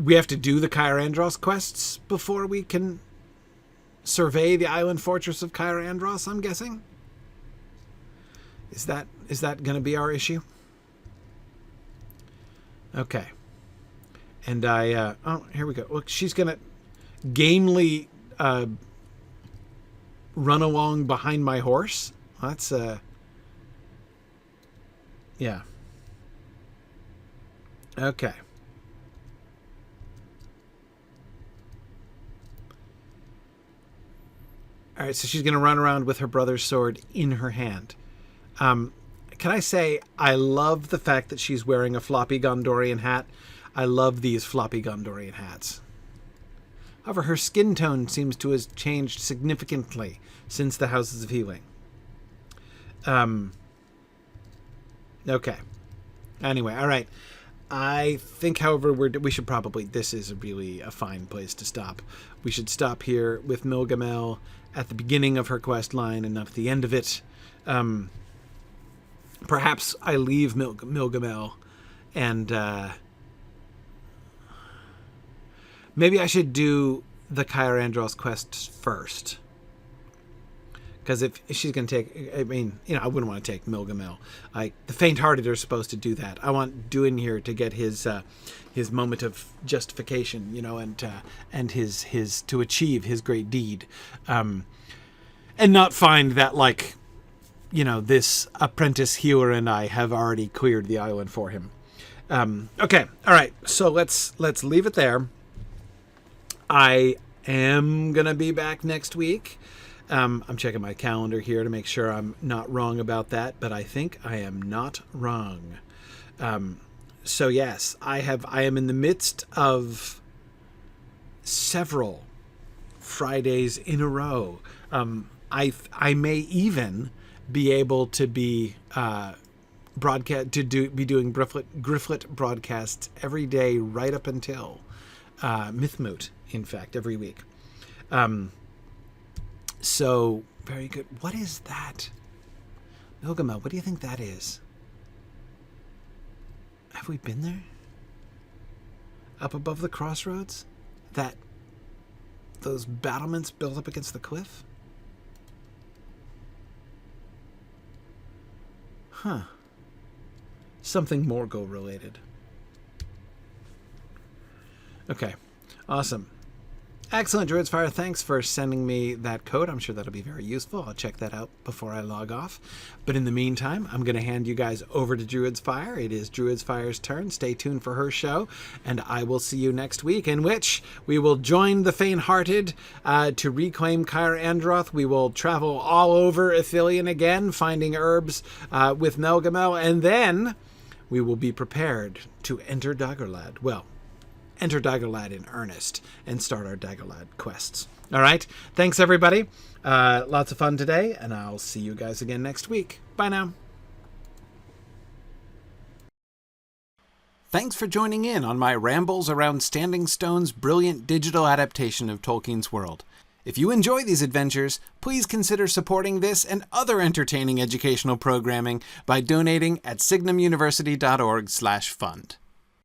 We have to do the Cair Andros quests before we can survey the island fortress of Cair Andros, I'm guessing? Is that going to be our issue? Okay. And here we go. Look, she's going to gamely run along behind my horse. That's, yeah. Okay. All right, so she's going to run around with her brother's sword in her hand. Can I say, I love the fact that she's wearing a floppy Gondorian hat. I love these floppy Gondorian hats. However, her skin tone seems to have changed significantly since the Houses of Healing. Okay. Anyway, all right. I think, however, we should probably... This is really a fine place to stop. We should stop here with Milgamel at the beginning of her quest line and not at the end of it. Perhaps I leave Milgamel and Maybe I should do the Cair Andros quest first. Because if she's going to take... I mean, I wouldn't want to take Milgamel. The faint-hearted are supposed to do that. I want Duinhir to get his moment of justification, and his to achieve his great deed. And not find that, this apprentice hewer and I have already cleared the island for him. Okay, all right. So let's leave it there. I am going to be back next week. I'm checking my calendar here to make sure I'm not wrong about that, but I think I am not wrong. So yes, I am in the midst of several Fridays in a row. I may even be able to be be doing Gryfflet broadcasts every day right up until Mythmoot, in fact, every week. So, very good. What is that? Milgamel, what do you think that is? Have we been there? Up above the crossroads? Those battlements built up against the cliff? Huh. Something Morgul related. Okay. Awesome. Excellent, Druid's Fire. Thanks for sending me that code. I'm sure that'll be very useful. I'll check that out before I log off. But in the meantime, I'm going to hand you guys over to Druid's Fire. It is Druid's Fire's turn. Stay tuned for her show, and I will see you next week, in which we will join the faint-hearted to reclaim Cair Andros. We will travel all over Ithilien again, finding herbs with Melgamel, and then we will be prepared to enter Dagorlad. Well, enter Dagorlad in earnest and start our Dagorlad quests. All right. Thanks, everybody. Lots of fun today, and I'll see you guys again next week. Bye now. Thanks for joining in on my rambles around Standing Stone's brilliant digital adaptation of Tolkien's world. If you enjoy these adventures, please consider supporting this and other entertaining educational programming by donating at signumuniversity.org/fund.